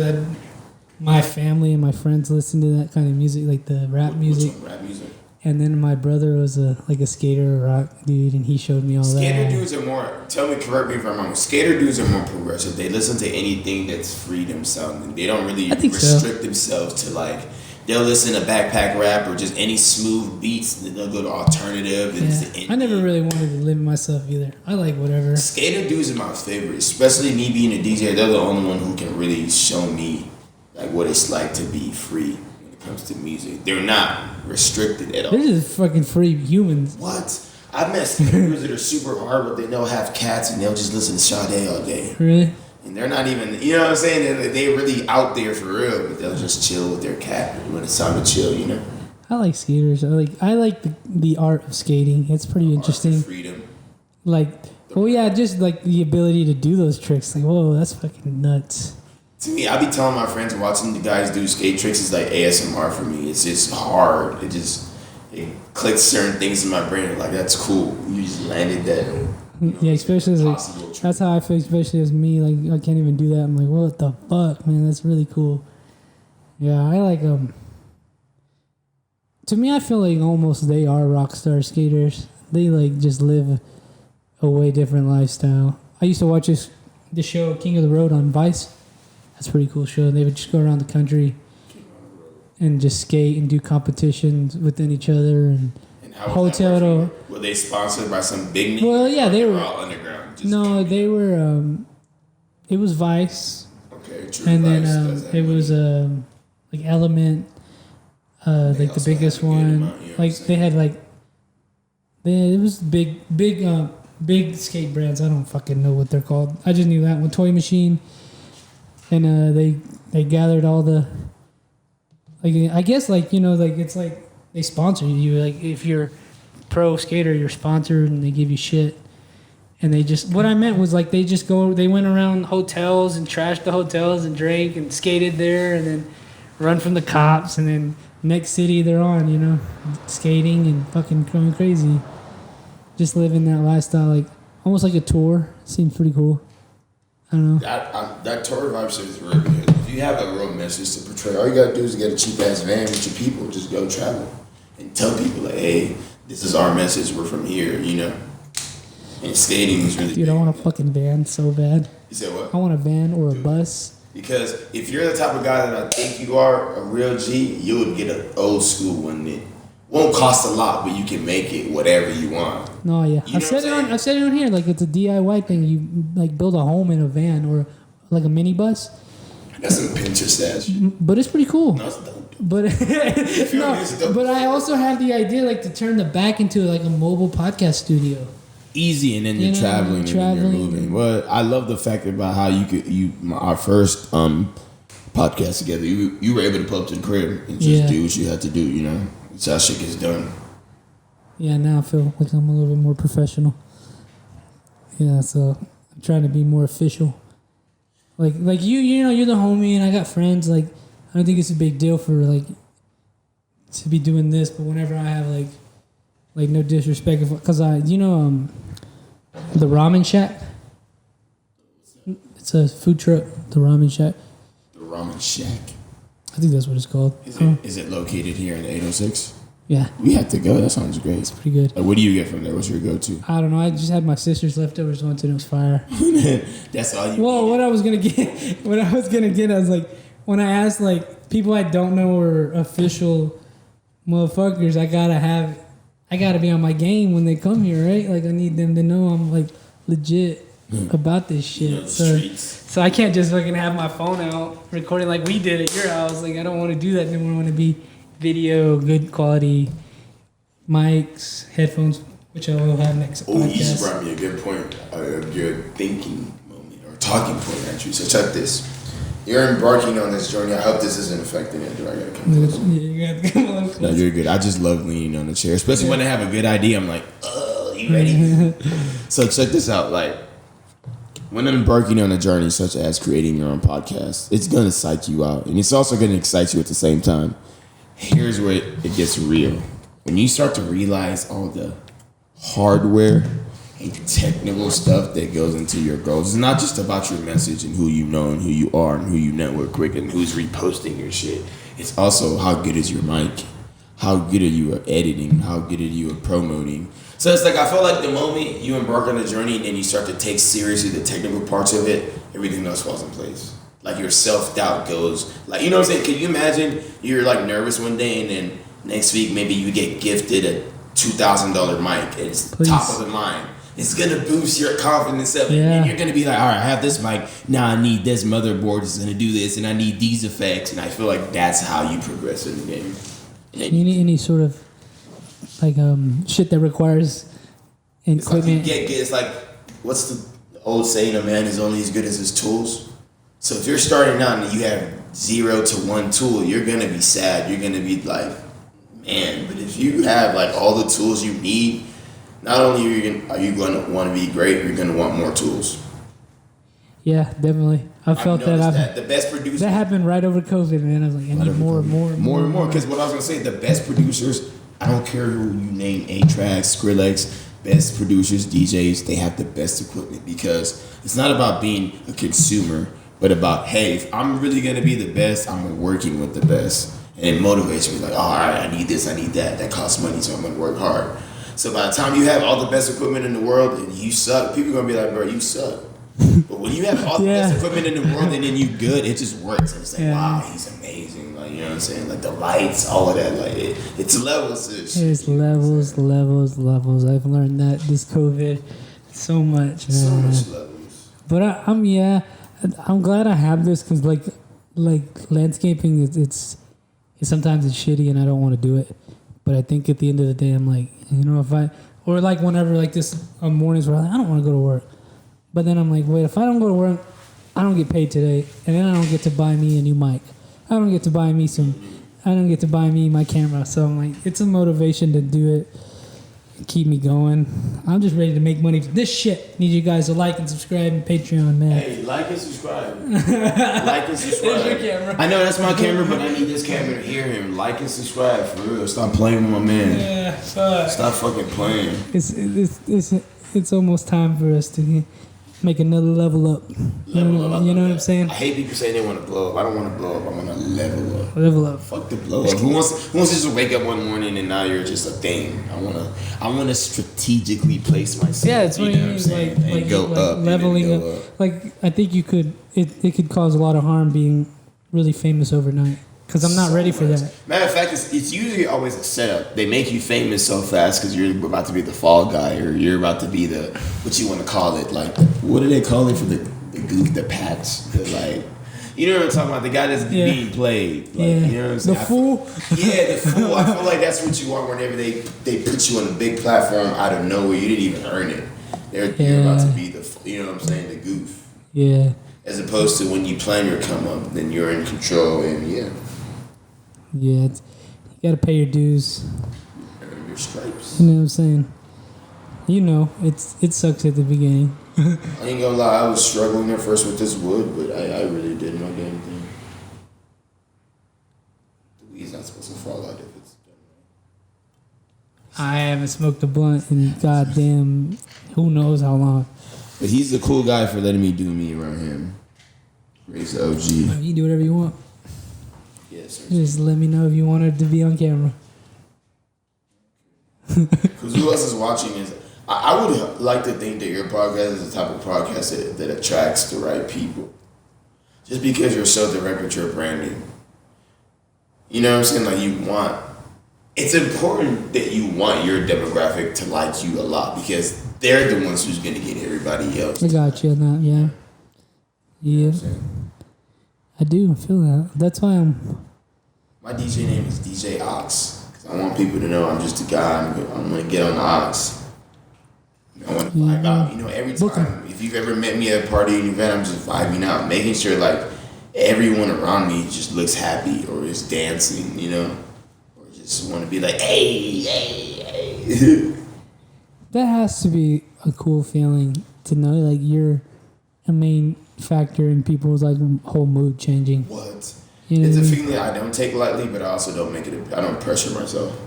my family and my friends listened to that kind of music, like the rap music. Rap music. And then my brother was a skater rock dude, and he showed me all that. Skater dudes are more, correct me if I'm wrong, skater dudes are more progressive. They listen to anything that's freedom sounding. They don't really restrict themselves to like, they'll listen to backpack rap or just any smooth beats. They'll go to alternative. Yeah. I never really wanted to limit myself either. I like whatever. Skater dudes are my favorite, especially me being a DJ. They're the only one who can really show me like what it's like to be free. Comes to music, they're not restricted at all. They're just fucking free humans. What? I've met skaters that are super hard, but they know have cats and they'll just listen to Sade all day. Really? And they're not even, you know what I'm saying? They're really out there for real, but they'll just chill with their cat when it's time to chill, you know? I like skaters. I like the art of skating. It's pretty interesting. Freedom. Like, just like the ability to do those tricks. Like, whoa, that's fucking nuts. To me, I be telling my friends watching the guys do skate tricks is like ASMR for me. It's just hard. It clicks certain things in my brain. Like, that's cool. You just landed that. Yeah, especially as like, that's how I feel, especially as me. Like, I can't even do that. I'm like, what the fuck, man? That's really cool. Yeah, I like to me, I feel like almost they are rock star skaters. They like just live a way different lifestyle. I used to watch the show King of the Road on Vice. That's a pretty cool show. They would just go around the country and just skate and do competitions within each other and hotel to. Were they sponsored by some big name? Well, yeah, they were all underground. They were. It was Vice. Okay, true. And then it was like Element, like the biggest one. Like they had like, it was big skate brands. I don't fucking know what they're called. I just knew that one. Toy Machine. And they gathered all the, like, I guess, like, like, it's like they sponsor you. Like, if you're pro skater, you're sponsored and they give you shit. And what I meant was, like, they went around hotels and trashed the hotels and drank and skated there and then run from the cops. And then next city they're on, skating and fucking going crazy. Just living that lifestyle, like, almost like a tour. Seems pretty cool. I don't know. That tour vibe shit is really good. If you have a real message to portray, all you gotta do is get a cheap ass van with your people. Just go travel and tell people like, hey, this is our message. We're from here, And skating is really. Dude, I want a fucking van so bad. You said what? I want a van or a bus. Because if you're the type of guy that I think you are, a real G, you would get an old school one that won't cost a lot, but you can make it whatever you want. No, yeah. You know I've said it on here. Like, it's a DIY thing. You like build a home in a van or like a minibus. That's some Pinterest ass shit. But it's pretty cool. No, it's dope. But but I also have the idea like to turn the back into like a mobile podcast studio. Easy, and then you're traveling and then you're moving. Well, I love the fact about how our first podcast together, you were able to pull up to the crib and just do what you had to do, you know. So that shit gets done. Yeah, now I feel like I'm a little bit more professional. Yeah, so I'm trying to be more official. Like you know, you're the homie and I got friends. Like, I don't think it's a big deal for like to be doing this, but whenever I have like no disrespect, because the Ramen Shack. It's a food truck. The Ramen Shack. The Ramen Shack. I think that's what it's called. Is it located here in the 806? Yeah. We have to go. That sounds great. It's pretty good. Like, what do you get from there? What's your go-to? I don't know. I just had my sister's leftovers once and it was fire. That's all you Well, what I was gonna get, I was like, when I asked like people I don't know or official motherfuckers, I gotta be on my game when they come here, right? Like, I need them to know I'm like legit about this shit. You know, so I can't just fucking have my phone out recording like we did at your house. Like, I don't want to do that anymore. I want to be video, good quality mics, headphones, which I will have next podcast. Oh, you just brought me a good point, a good thinking moment or talking point, actually. So check this. You're embarking on this journey. I hope this isn't affecting it. Do I gotta come close? Yeah, you gotta come on close. No, you're good. I just love leaning on the chair, especially when I have a good idea. I'm like, you ready? So check this out. Like, when embarking on a journey such as creating your own podcast, it's gonna psych you out, and it's also gonna excite you at the same time. Here's where it gets real. When you start to realize all the hardware and technical stuff that goes into your goals, it's not just about your message and who you know and who you are and who you network with and who's reposting your shit. It's also how good is your mic, how good are you at editing, how good are you at promoting. So it's like, I feel like the moment you embark on a journey and then you start to take seriously the technical parts of it, everything else falls in place. Like, your self-doubt goes, like, you know what I'm saying? Can you imagine you're like nervous one day and then next week maybe you get gifted a $2,000 mic and it's top of the line. It's gonna boost your confidence up, and you're gonna be like, all right, I have this mic, now I need this motherboard is gonna do this, and I need these effects, and I feel like that's how you progress in the game. You need any sort of like shit that requires equipment. It's like, what's the old saying? A man is only as good as his tools. So if you're starting out and you have 0 to 1 tool, you're gonna be sad. You're gonna be like, man. But if you have like all the tools you need, not only are you going to want to be great, you're going to want more tools. Yeah, definitely. I felt that. The best producers. That happened right over COVID, man. I was like, I need more and more. Because what I was going to say, the best producers, I don't care who you name, A-Tracks, Skrillex, best producers, DJs, they have the best equipment, because it's not about being a consumer, but about, hey, if I'm really going to be the best, I'm working with the best. And it motivates me, like, oh, all right, I need this, I need that. That costs money, so I'm going to work hard. So by the time you have all the best equipment in the world and you suck, people are going to be like, bro, you suck. But when you have all the best equipment in the world and then you good, it just works. And it's like, wow, he's amazing. Like, you know what I'm saying? Like, the lights, all of that. Like, it's levels. It's levels. I've learned that this COVID so much, man. So much levels. But I'm glad I have this, because like landscaping, it's sometimes it's shitty and I don't want to do it. But I think at the end of the day, I'm like, you know, or like whenever like this on mornings where I'm like, I don't want to go to work. But then I'm like, wait, if I don't go to work, I don't get paid today. And then I don't get to buy me a new mic. I don't get to buy me my camera. So I'm like, it's a motivation to do it and keep me going. I'm just ready to make money for this shit. Need you guys to like and subscribe and Patreon, man. Hey, like and subscribe. Like and subscribe. There's your camera. I know that's my camera, but I need this camera to hear him. Like and subscribe, for real. Stop playing with my man. Yeah, fuck. Stop fucking playing. It's almost time for us to Make another level up. You know what I'm saying? I hate people saying they want to blow up. I don't want to blow up. I want to level up. Level up. Fuck the blow up. Who wants to just wake up one morning and now you're just a thing? I wanna strategically place myself. Yeah, it's what you you know what I'm mean, saying? And go up. leveling and then go up. Like I think you could. It could cause a lot of harm being really famous overnight. Because I'm not ready for that. Matter of fact, it's usually always a setup. They make you famous so fast because you're about to be the fall guy, or you're about to be the what you want to call it. Like, what do they call it for the goof, the patch, the like. You know what I'm talking about? The guy that's being played. Like, yeah. You know what I'm saying? The fool? The fool. I feel like that's what you are whenever they put you on a big platform out of nowhere. You didn't even earn it. You're about to be the, you know what I'm saying, the goof. Yeah. As opposed to when you plan your come up, then you're in control and Yeah, you gotta pay your dues. earn your stripes. You know what I'm saying? You know, it sucks at the beginning. I ain't gonna lie, I was struggling at first with this wood, but I really did my damn thing. The weed's not supposed to fall out if it's done right. I haven't smoked a blunt in goddamn who knows how long. But he's the cool guy for letting me do me around him. Raise the OG. You can do whatever you want. Yes, sir. Just let me know if you wanted to be on camera. Because who else is watching this? I would like to think that your podcast is the type of podcast that attracts the right people. Just because you're so direct with your branding. You know what I'm saying? Like it's important that you want your demographic to like you a lot because they're the ones who's going to get everybody else. I got you on that, yeah. Yeah. I do feel that. That's why My DJ name is DJ Ox. Because I want people to know I'm just a guy. I'm going to get on the Ox. I want to vibe out. You know, every time, if you've ever met me at a party or an event, I'm just vibing out, making sure like everyone around me just looks happy or is dancing, you know, or just want to be like, hey. that has to be a cool feeling to know like you're a main factor in people's like whole mood changing. What? You know It's what a I mean? feeling I don't take lightly, but I also don't I don't pressure myself.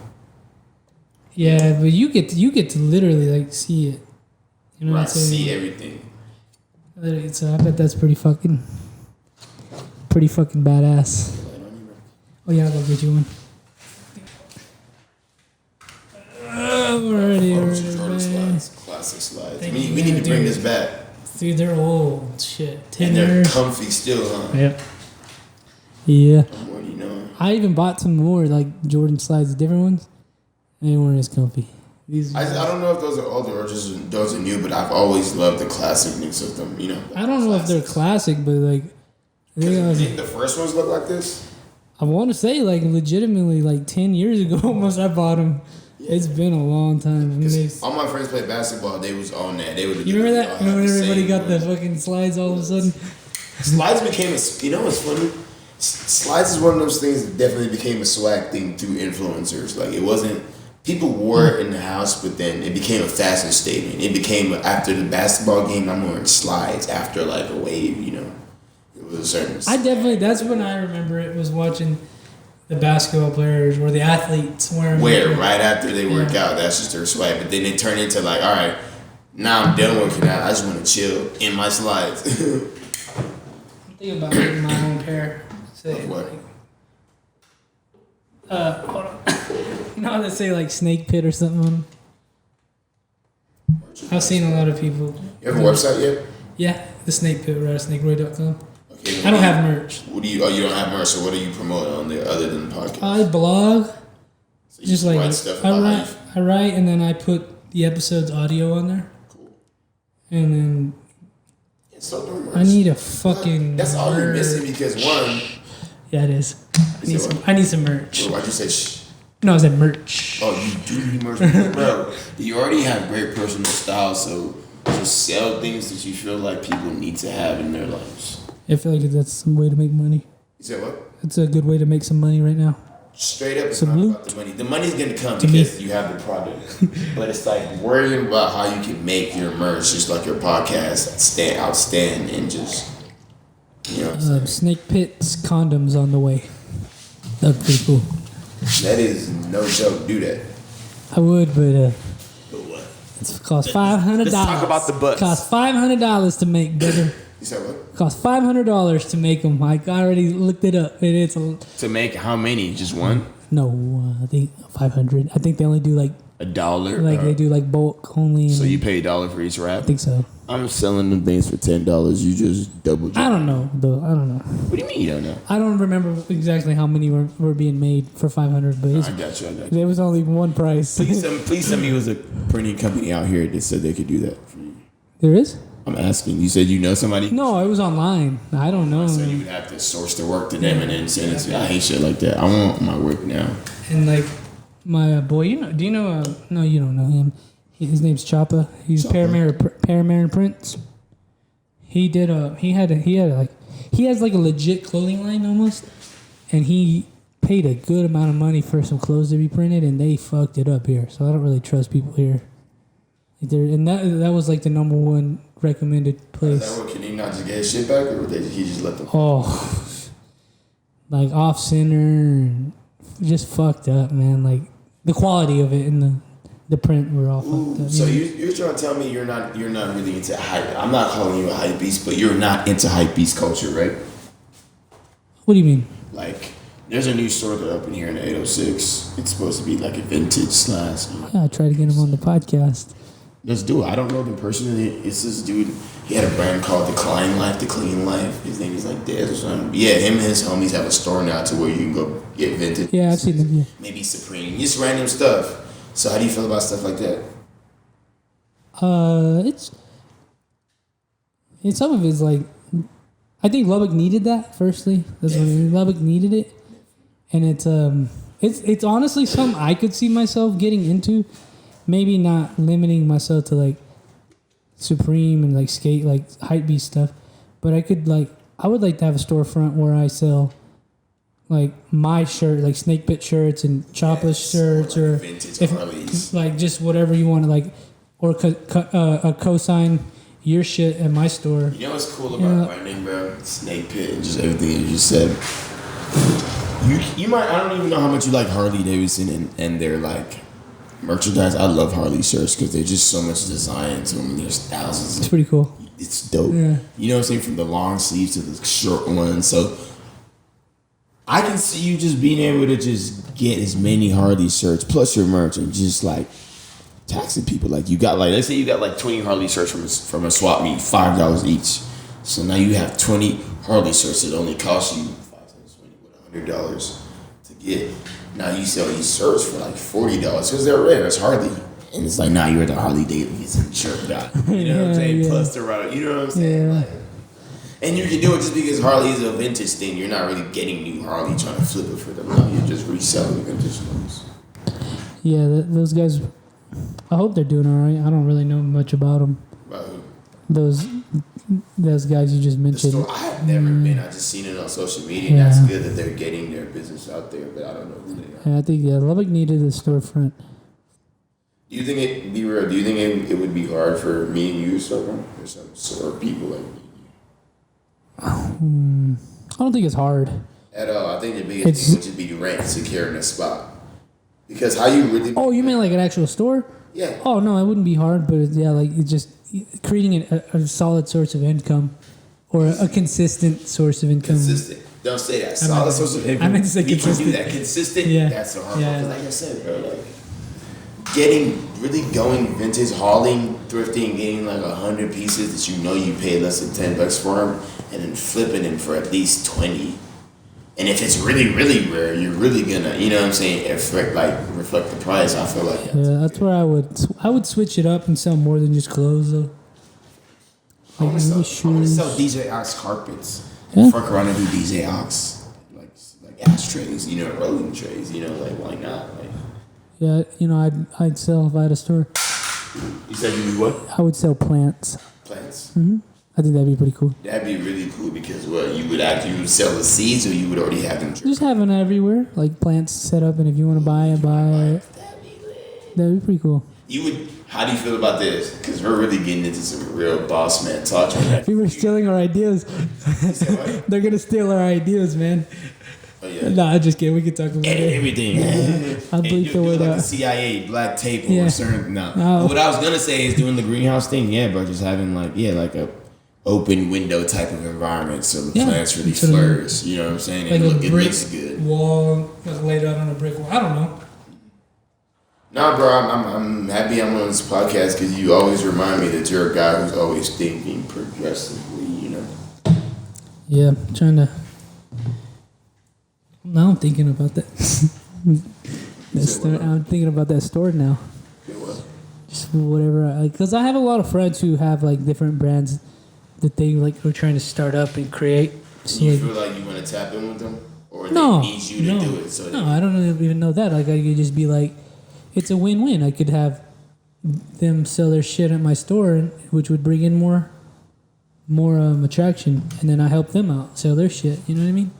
Yeah, but you get to literally like see it. You know what I'm saying? See everything. Literally, so I bet that's pretty fucking badass. Oh yeah, I'll go get you one. Alrighty, Jordan man. slides, classic slides. Thank We you, need to bring dude. this back. Dude, they're old. Shit. 10 And they're years. comfy still, huh? Yep. Yeah. What do you know? I even bought some more like Jordan slides, different ones. They weren't as comfy. These I don't know if those are older or just those are new, but I've always loved the classicness of them. You know. I don't know if they're classic, but like Didn't the first ones look like this? I want to say like legitimately like 10 years ago almost I bought them. Yeah. It's been a long time. All my friends played basketball. They was on that. They would. You remember that? You know when everybody got the fucking slides all of a sudden? Slides became you know what's funny? Slides is one of those things that definitely became a swag thing through influencers. Like it wasn't. People wore it in the house, but then it became a fashion statement. It became after the basketball game. I'm wearing slides after like a wave. You know, it was a certain. That's when I remember it was watching the basketball players or the athletes wearing. Right after they work out. That's just their swag. But then it turned into like, all right, now I'm done working out. I just want to chill in my slides. I'm thinking about getting my own pair. Say what? Hold on. You know how they say like snake pit or something on them? I've seen a lot of people. You have a website yet? Yeah, the snake pit, right? SnakeRoy.com. Okay, I don't have merch. What do you? Oh, you don't have merch. So what do you promote on there other than the podcast? I blog. So Just like write stuff about I write, and then I put the episode's audio on there. Cool. And then So doing merch. I need a fucking. That's all you're merch. missing because one. Yeah, it is. I need some merch. Why'd you say shh? No, I said merch. Oh, you do need merch, bro. You already have great personal style, so just sell things that you feel like people need to have in their lives. I feel like that's some way to make money. You said what? It's a good way to make some money right now. Straight up, it's Some not loot. about the money. The money's gonna come To because me. you have the product. But it's like worrying about how you can make your merch, just like your podcast, outstand and just, you know what I'm saying? Snake pits condoms on the way. That'd be pretty cool. That is no joke. Do that. I would, but But what? It costs $500. Let's talk about the butts. Costs $500 to make, brother. You said what? Costs $500 to make them. I already looked it up. It's to make how many? Just one? No, I think 500. I think they only do like $1. Like they do like bulk only. So you pay $1 for each wrap? I think so. I'm selling them things for $10. You just double. I don't know though. I don't know. What do you mean you don't know? I don't remember exactly how many were being made for 500, but I got you. there was only one price. Please tell me it was a printing company out here that said they could do that for you. There is? I'm asking. You said you know somebody? No, it was online. I don't know. So you would have to source the work to them and then send it to me. I hate shit like that. I want my work now. And like my boy, do you know? No, you don't know him. His name's Choppa. He's Paramount Prince. He has like a legit clothing line almost, and he paid a good amount of money for some clothes to be printed, and they fucked it up here. So I don't really trust people here. And that was like the number one recommended place. Is that what, can he not just get his shit back, or he just let them? Oh, like off center, and just fucked up, man. Like the quality of it and the print were all fucked up. So you're trying to tell me you're not really into hype. I'm not calling you a hype beast, but you're not into hype beast culture, right? What do you mean? Like, there's a new store that opened here in the 806. It's supposed to be like a vintage slash. Yeah, I tried to get him on the podcast. Let's do it. I don't know them personally. It's this dude. He had a brand called The Clean Life. His name is like Dez or something. Yeah, him and his homies have a store now to where you can go get vintage. Yeah, I've seen them. Yeah. Maybe Supreme. Just random stuff. So how do you feel about stuff like that? It's some of it's like, I think Lubbock needed that. Firstly, that's what I mean. Lubbock needed it, and it's honestly something I could see myself getting into. Maybe not limiting myself to like Supreme and like skate like hypebeast stuff, but I would like to have a storefront where I sell like my shirt, like Snake Pit shirts and Choppa's shirts, or vintage like just whatever you want to like, or co-sign your shit at my store. You know what's cool about branding, bro? Snake Pit and just everything you just said. You might, I don't even know how much you like Harley Davidson and their like merchandise. I love Harley shirts because there's just so much design to them. There's thousands. It's pretty cool. It's dope. Yeah. You know what I'm saying? From the long sleeves to the short ones. So I can see you just being able to just get as many Harley shirts plus your merch and just like taxing people. Like you got like, let's say you got like 20 Harley shirts from a swap meet, $5 each. So now you have 20 Harley shirts that only cost you $100 to get. Now you sell these shirts for like $40 because they're rare. It's Harley. And it's like, now you're the Harley Davidson shirt guy. You know what I'm saying? Plus the right, you know what I'm saying? Yeah. Like, and you can do it just because Harley is a vintage thing. You're not really getting new Harley trying to flip it for them. No, you're just reselling vintage ones. Yeah, those guys, I hope they're doing all right. I don't really know much about them. About who? Those guys you just mentioned. I have never been. I just seen it on social media. And that's good that they're getting their business out there, but I don't know who they are. Yeah, I think Lubbock needed a storefront. Do you think it be real? Do you think it would be hard for me and you to start one, or some sort of people like me? I don't think it's hard At all. I think the biggest thing would just be rent, securing a spot. Because how you really? Oh, you mean like an actual store? Yeah. Oh no, it wouldn't be hard, but yeah, like it just creating a solid source of income, or a consistent source of income. Consistent. Don't say that. Solid source of income. I meant to say consistent. You can do that. Consistent. Yeah. That's the hard part. Yeah. Because like I said, bro, like going vintage, hauling, thrifting, getting like 100 pieces that you know you paid less than $10 for them, and then flipping them for at least 20. And if it's really, really rare, you're really gonna, you know what I'm saying, reflect the price. I feel like that's where I would switch it up and sell more than just clothes though. I want to sell DJ Ox carpets. Yeah. Fuck around and do DJ Ox like ashtrays, you know, rolling trays, you know, like why not? Like, yeah, you know, I'd sell if I had a store. You said you do what? I would sell plants. Plants. Mm-hmm. I think that'd be pretty cool. That'd be really cool because you would sell the seeds, or you would already have them. Just have them everywhere, like plants set up, and if you want to buy it. That'd be pretty cool. How do you feel about this? Because we're really getting into some real boss man talk. People are stealing our ideas. They're gonna steal our ideas, man. Oh, yeah. No, I'm just kidding. We can talk about it. Everything. I'll bleep the word like out. the CIA, black tape Yeah. or certain. No. Oh. What I was gonna say is doing the greenhouse thing. Yeah, bro. Just having like a open window type of environment so the plants really flourish. You know what I'm saying? Like And a it brick looks good. wall, like laid out on a brick wall. I don't know. Nah, bro. I'm happy I'm on this podcast because you always remind me that you're a guy who's always thinking progressively. You know. Yeah, I'm trying to. Now I'm thinking about that. I'm thinking about that store now. What? Just whatever, because I have a lot of friends who have like different brands that they like are trying to start up and create. So, You like, feel like you want to tap in with them, or no, they need you to do it? So no, I don't even know that. Like I could just be like, it's a win-win. I could have them sell their shit at my store, which would bring in more attraction, and then I help them out sell their shit. You know what I mean?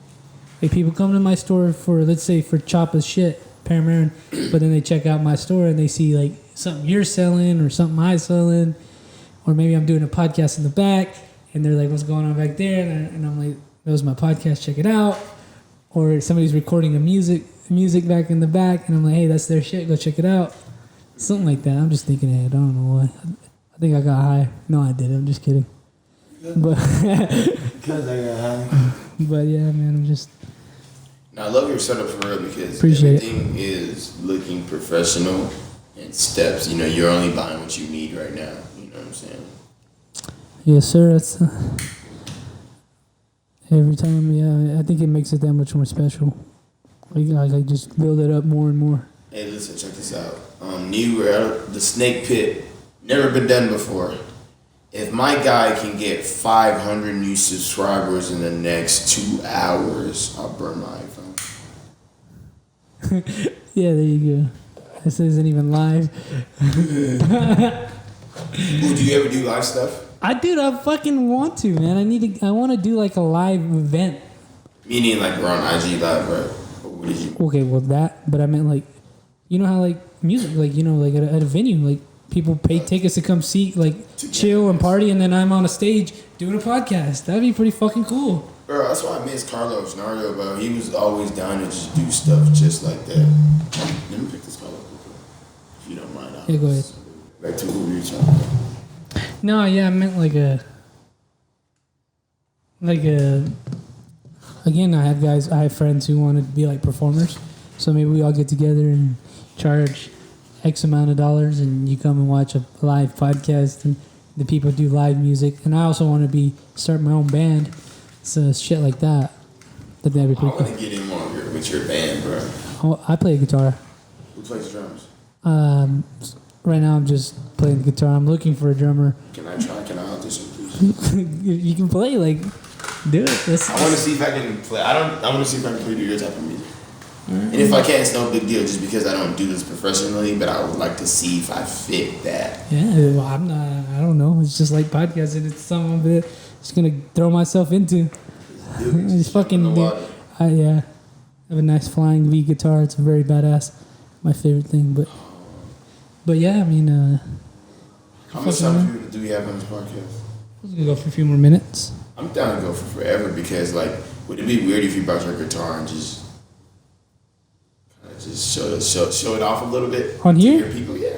Like people come to my store for, let's say, for Choppa's shit, Paramount, but then they check out my store and they see like something you're selling or something I'm selling, or maybe I'm doing a podcast in the back and they're like, what's going on back there? And I'm like, that was my podcast, check it out. Or somebody's recording a music back in the back and I'm like, hey, that's their shit, go check it out. Something like that. I'm just thinking ahead. I don't know why. I think I got high. No, I didn't. I'm just kidding. But because I got high. But yeah, man, I'm just. Now, I love your setup for real because Appreciate everything is looking professional and steps. You know, you're only buying what you need right now. You know what I'm saying? Yes, sir. That's every time. Yeah, I think it makes it that much more special. I just build it up more and more. Hey, listen, check this out. The snake pit, never been done before. If my guy can get 500 new subscribers in the next 2 hours, I'll burn my iPhone. Yeah, there you go. This isn't even live. Ooh, do you ever do live stuff? I fucking want to, man. I want to do like a live event. Meaning like we're on IG Live, right? Or what did you? Okay, well that, but I meant like, you know how like music, like, you know, like at a venue, like people pay tickets to come see, like chill and party, and then I'm on a stage doing a podcast. That'd be pretty fucking cool. Bro, that's why I miss Carlos Nario, bro. He was always down to just do stuff just like that. Let me pick this call up real quick, if you don't mind. Yeah, go ahead. Back to who we were talking about. No, yeah, I meant again, I have friends who want to be like performers, so maybe we all get together and charge X amount of dollars and you come and watch a live podcast and the people do live music. And I also want to start my own band, so shit like that. That'd be I pretty want cool. to get in more with your band, bro. Oh, I play guitar. Who plays drums? Right now I'm just playing the guitar. I'm looking for a drummer. Can I audition, please? You can play, like, do it. I want to see if I can play. I want to see if I can play your type of music. And if I can't, it's no big deal. Just because I don't do this professionally, but I would like to see if I fit that. Yeah, well, I don't know. It's just like podcasting. It's something that I'm just gonna throw myself into. Just fucking do. I have a nice flying V guitar. It's very badass. My favorite thing, but yeah, I mean, How much time do we have on this podcast? We're gonna go for a few more minutes. I'm down to go for forever because, like, would it be weird if you brought your guitar and just show it off a little bit on to here? your people? Yeah.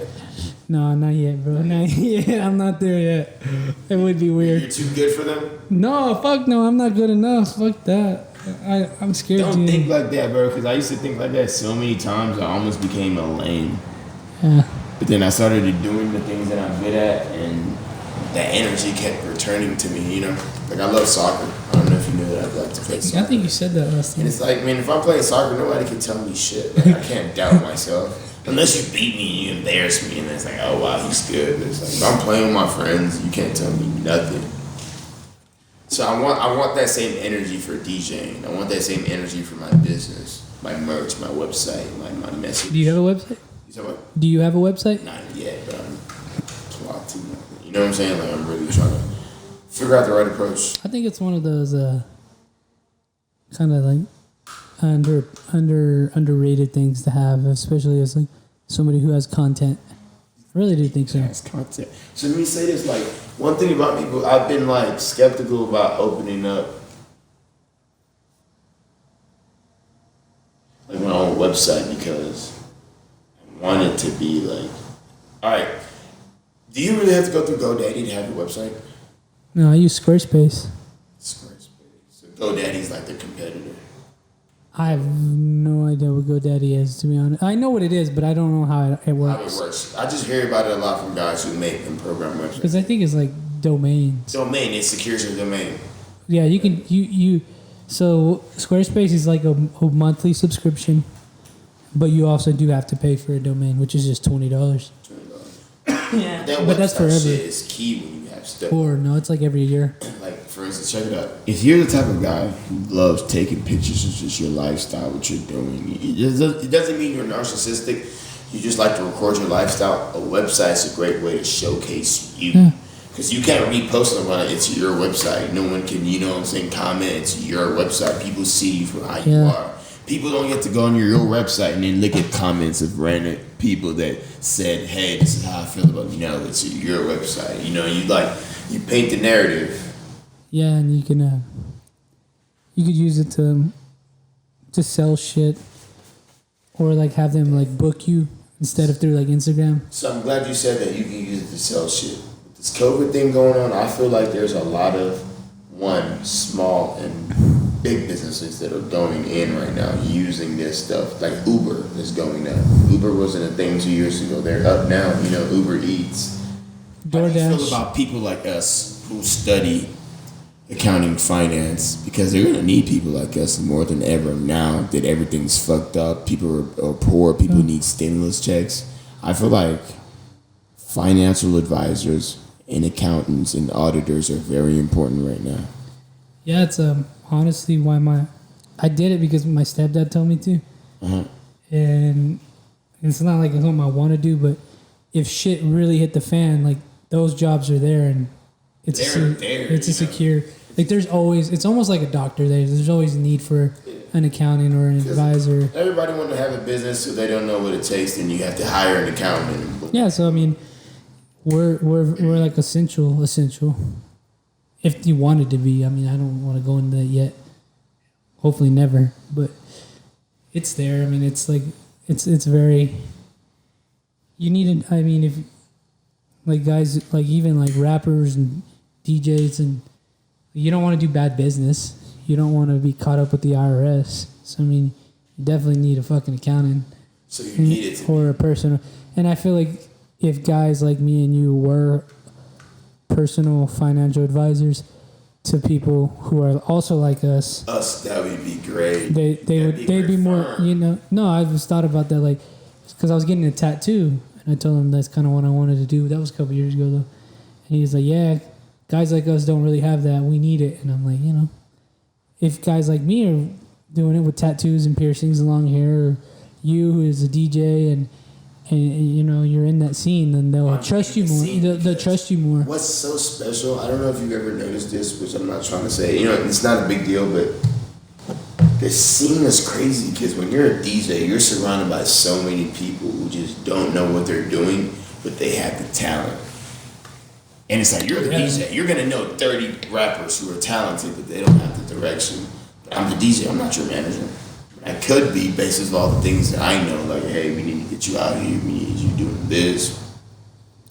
No, not yet, bro. Not yet. I'm not there yet. It would be weird. You're too good for them? No, fuck no. I'm not good enough. Fuck that. I'm scared. Don't think like that, bro, because I used to think like that so many times I almost became a lame. Yeah. But then I started doing the things that I'm good at, and that energy kept returning to me, you know? Like, I love soccer. I don't know if you know that. I like to play soccer. I think you said that last time. And it's like, man, if I'm playing soccer, nobody can tell me shit. Like, I can't doubt myself. Unless you beat me and you embarrass me, and it's like, oh, wow, he's good. But it's like, if I'm playing with my friends, you can't tell me nothing. So I want that same energy for DJing. I want that same energy for my business, my merch, my website, my message. Do you have a website? You said what? Do you have a website? Not yet, but I'm plotting. You know what I'm saying? Like, I'm really trying to figure out the right approach. I think it's one of those kind of like underrated things to have, especially as like somebody who has content. I really do think so. Yes, content. So let me say this, like, one thing about people, I've been like skeptical about opening up website because I want it to be like, all right, do you really have to go through GoDaddy to have your website? No, I use Squarespace. Squarespace. So GoDaddy's like the competitor. I have no idea what GoDaddy is, to be honest. I know what it is, but I don't know how it works. How it works. I just hear about it a lot from guys who make and program websites. Because I think it's like domains. Domain, it secures your domain. Yeah, you can so Squarespace is like a monthly subscription, but you also do have to pay for a domain, which is just $20. Yeah, but that's forever. Shit is key when you have stuff. Or no, it's like every year. Like for instance, check it out. If you're the type of guy who loves taking pictures of just your lifestyle, what you're doing, it doesn't mean you're narcissistic. You just like to record your lifestyle. A website's a great way to showcase you. Yeah. Because you can't repost it on it. It's your website. No one can, you know what I'm saying, comment. It's your website. People see you for how you are. People don't get to go on your website and then look at comments of random people that said, hey, this is how I feel about you. No, it's your website. You know, you paint the narrative. Yeah, and you can you could use it to sell shit, or like have them like book you instead of through like Instagram. So I'm glad you said that you can use it to sell shit. With this COVID thing going on, I feel like there's a lot of small and big businesses that are going in right now using this stuff. Like Uber is going up. Uber wasn't a thing 2 years ago. They're up now. You know, Uber Eats. How do you feel about people like us who study accounting, finance? Because they're going to need people like us more than ever now that everything's fucked up. People are poor. People need stimulus checks. I feel like financial advisors and accountants and auditors are very important right now. Yeah, it's honestly why I did it because my stepdad told me to. Uh-huh. And it's not like it's something I want to do, but if shit really hit the fan, like those jobs are there, and it's a secure. Like there's always, it's almost like a doctor. There's always a need for an accountant or an advisor. Everybody wants to have a business, so they don't know what it takes. Then you have to hire an accountant. Yeah, so I mean, we're like essential. If you wanted to be, I mean, I don't want to go into that yet. Hopefully never, but it's there. I mean, it's like it's very. You need it. I mean, if like guys, like even like rappers and DJs, and you don't want to do bad business. You don't want to be caught up with the IRS. So I mean, you definitely need a fucking accountant. So you need it or a person. And I feel like if guys like me and you were personal financial advisors to people who are also like us, that would be great. They'd be more, you know. No, I just thought about that, like, because I was getting a tattoo, and I told him that's kind of what I wanted to do. That was a couple years ago, though. And he's like, yeah, guys like us don't really have that. We need it. And I'm like, you know, if guys like me are doing it with tattoos and piercings and long hair, or you who is a DJ and you know you're in that scene, then they'll trust you more. They'll trust you more. What's so special? I don't know if you've ever noticed this, which I'm not trying to say. You know, it's not a big deal, but the scene is crazy because when you're a DJ, you're surrounded by so many people who just don't know what they're doing, but they have the talent. And it's like, you're the DJ. You're gonna know 30 rappers who are talented, but they don't have the direction. But I'm the DJ. I'm not your manager. I could be, based on all the things that I know, like, hey, we need to get you out here, we need you doing this.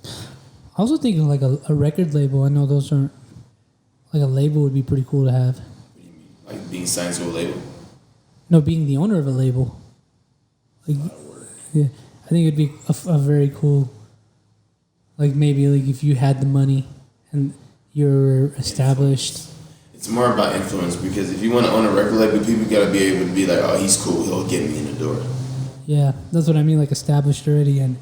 I also think of like a record label. I know those aren't, like a label would be pretty cool to have. What do you mean? Like being signed to a label? No, being the owner of a label. Like, yeah, I think it'd be a very cool, like maybe like if you had the money and you're established. It's more about influence, because if you want to own a record label, people gotta be able to be like, oh, he's cool, he'll get me in the door. Yeah, that's what I mean, like established already, and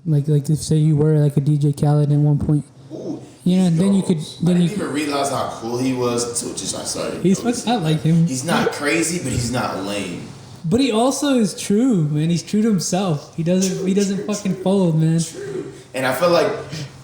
like if say you were like a DJ Khaled at one point. Ooh, you know, and then you could. Then I you didn't even realize how cool he was until just I started. I like him. He's not crazy, but he's not lame. But he also is true, man. He's true to himself. He doesn't fucking fold, man. True. And I feel like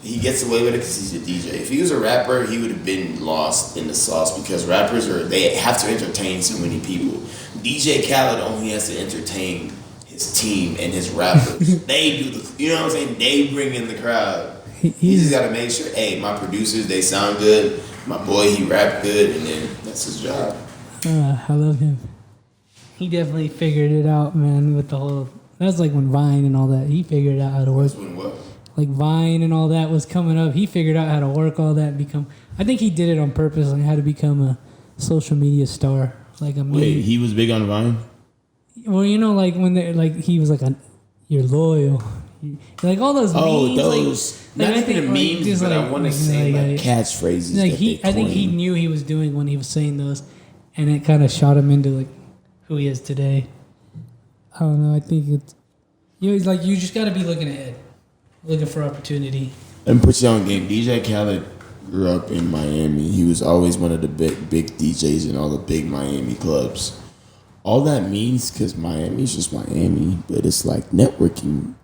he gets away with it because he's a DJ. If he was a rapper, he would have been lost in the sauce, because rappers they have to entertain so many people. DJ Khaled only has to entertain his team and his rappers. They do you know what I'm saying? They bring in the crowd. He just got to make sure, hey, my producers, they sound good. My boy, he rap good, and then that's his job. I love him. He definitely figured it out, man, with the whole... That's like when Vine and all that. He figured out how to work. When what? Like Vine and all that was coming up. He figured out how to work all that and become... I think he did it on purpose, like how to become a social media star. Like a Wait, he was big on Vine? Well, you know, like when they like he was like, "You're loyal," like all those. Oh, memes, those like, not even like, memes, but like, I want to say like catchphrases. Like that I think he knew he was doing when he was saying those, and it kind of shot him into like who he is today. I don't know. I think it's it's like you just got to be looking ahead, looking for opportunity. And put you on game. DJ Khaled grew up in Miami. He was always one of the big DJs in all the big Miami clubs. All that means, because Miami's just Miami, but it's like networking.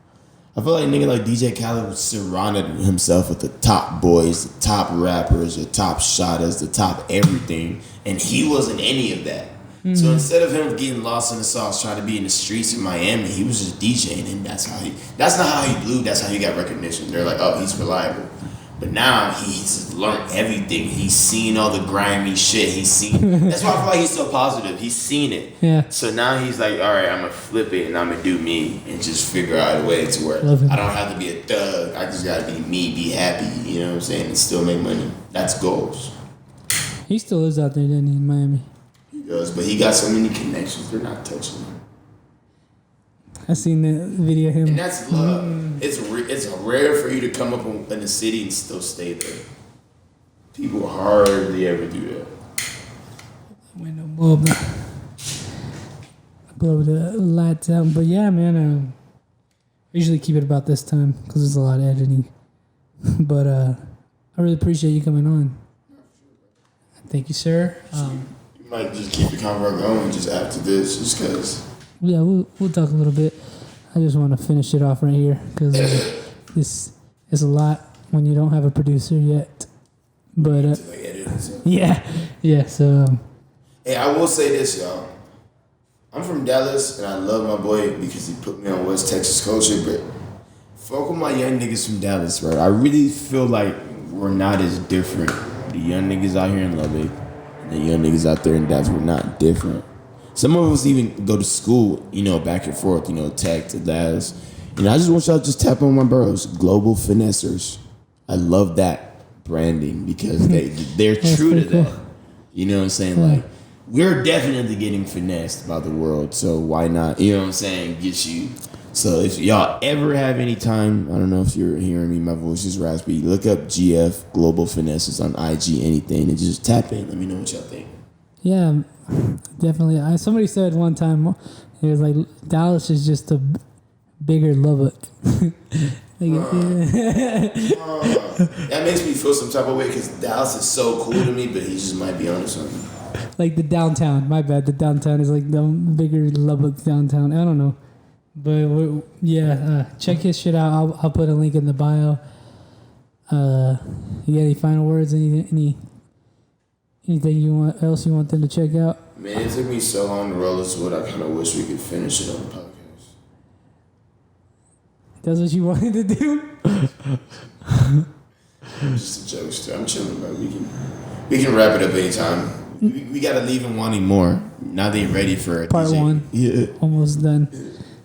I feel like nigga like DJ Khaled surrounded himself with the top boys, the top rappers, the top shotters, the top everything, and he wasn't any of that. Mm-hmm. So instead of him getting lost in the sauce trying to be in the streets in Miami, he was just DJing, and that's not how he blew, that's how he got recognition. They're like, oh, he's reliable. But now he's learned everything. He's seen all the grimy shit. That's why I feel like he's so positive. He's seen it. Yeah. So now he's like, all right, I'm going to flip it and I'm going to do me and just figure out a way to where I don't have to be a thug. I just got to be me, be happy, you know what I'm saying, and still make money. That's goals. He still lives out there, doesn't he, in Miami? He does, but he got so many connections, they're not touching him. I seen the video of him. And that's love. It's rare for you to come up in the city and still stay there. People hardly ever do that. Window blow the lights out. But yeah, man, I usually keep it about this time because there's a lot of editing. But I really appreciate you coming on. Thank you, sir. You might just keep the convo going just after this, just because. Yeah, we'll talk a little bit. I just want to finish it off right here because this is a lot when you don't have a producer yet. But yeah. So hey, I will say this, y'all. I'm from Dallas, and I love my boy because he put me on West Texas culture. But fuck with my young niggas from Dallas, bro. I really feel like we're not as different. The young niggas out here in Lubbock and the young niggas out there in Dallas, we're not different. Some of us even go to school, back and forth, Tech to Dallas. And I just want y'all to just tap on my bros, global finessers. I love that branding because they're true to that. Cool. You know what I'm saying? Like, we're definitely getting finessed by the world, so why not, you know what I'm saying, get you. So if y'all ever have any time, I don't know if you're hearing me, my voice is raspy, look up GF, Global Finesses on IG, anything, and just tap in. Let me know what y'all think. Yeah, definitely. Somebody said one time, it was like, Dallas is just a bigger Lubbock. That makes me feel some type of way because Dallas is so cool to me, but he just might be onto something. Like the downtown, my bad. The downtown is like the bigger Lubbock downtown. I don't know, but check his shit out. I'll put a link in the bio. You got any final words? Anything else you want them to check out? Man, it took me so long to roll this wood. I kind of wish we could finish it on the podcast. That's what you wanted to do? Just a joke, still. I'm chilling, bro. We can wrap it up anytime. We gotta leave him wanting more. Now they ready for it. Part DJ. 1. Yeah. Almost done.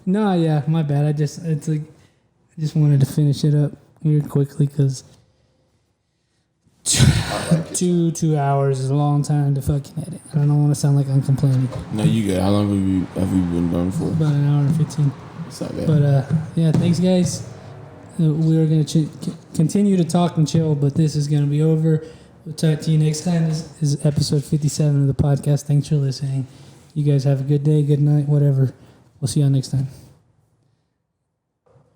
No, yeah, my bad. I just wanted to finish it up here quickly because 2 hours is a long time to fucking edit. I don't want to sound like I'm complaining. No, you good. How long have you been going for? About an hour and 15. It's not bad. But thanks guys. We're gonna continue to talk and chill, but this is gonna be over. We'll talk to you next time. This is episode 57 of the podcast. Thanks for listening. You guys have a good day, good night, whatever. We'll see y'all next time.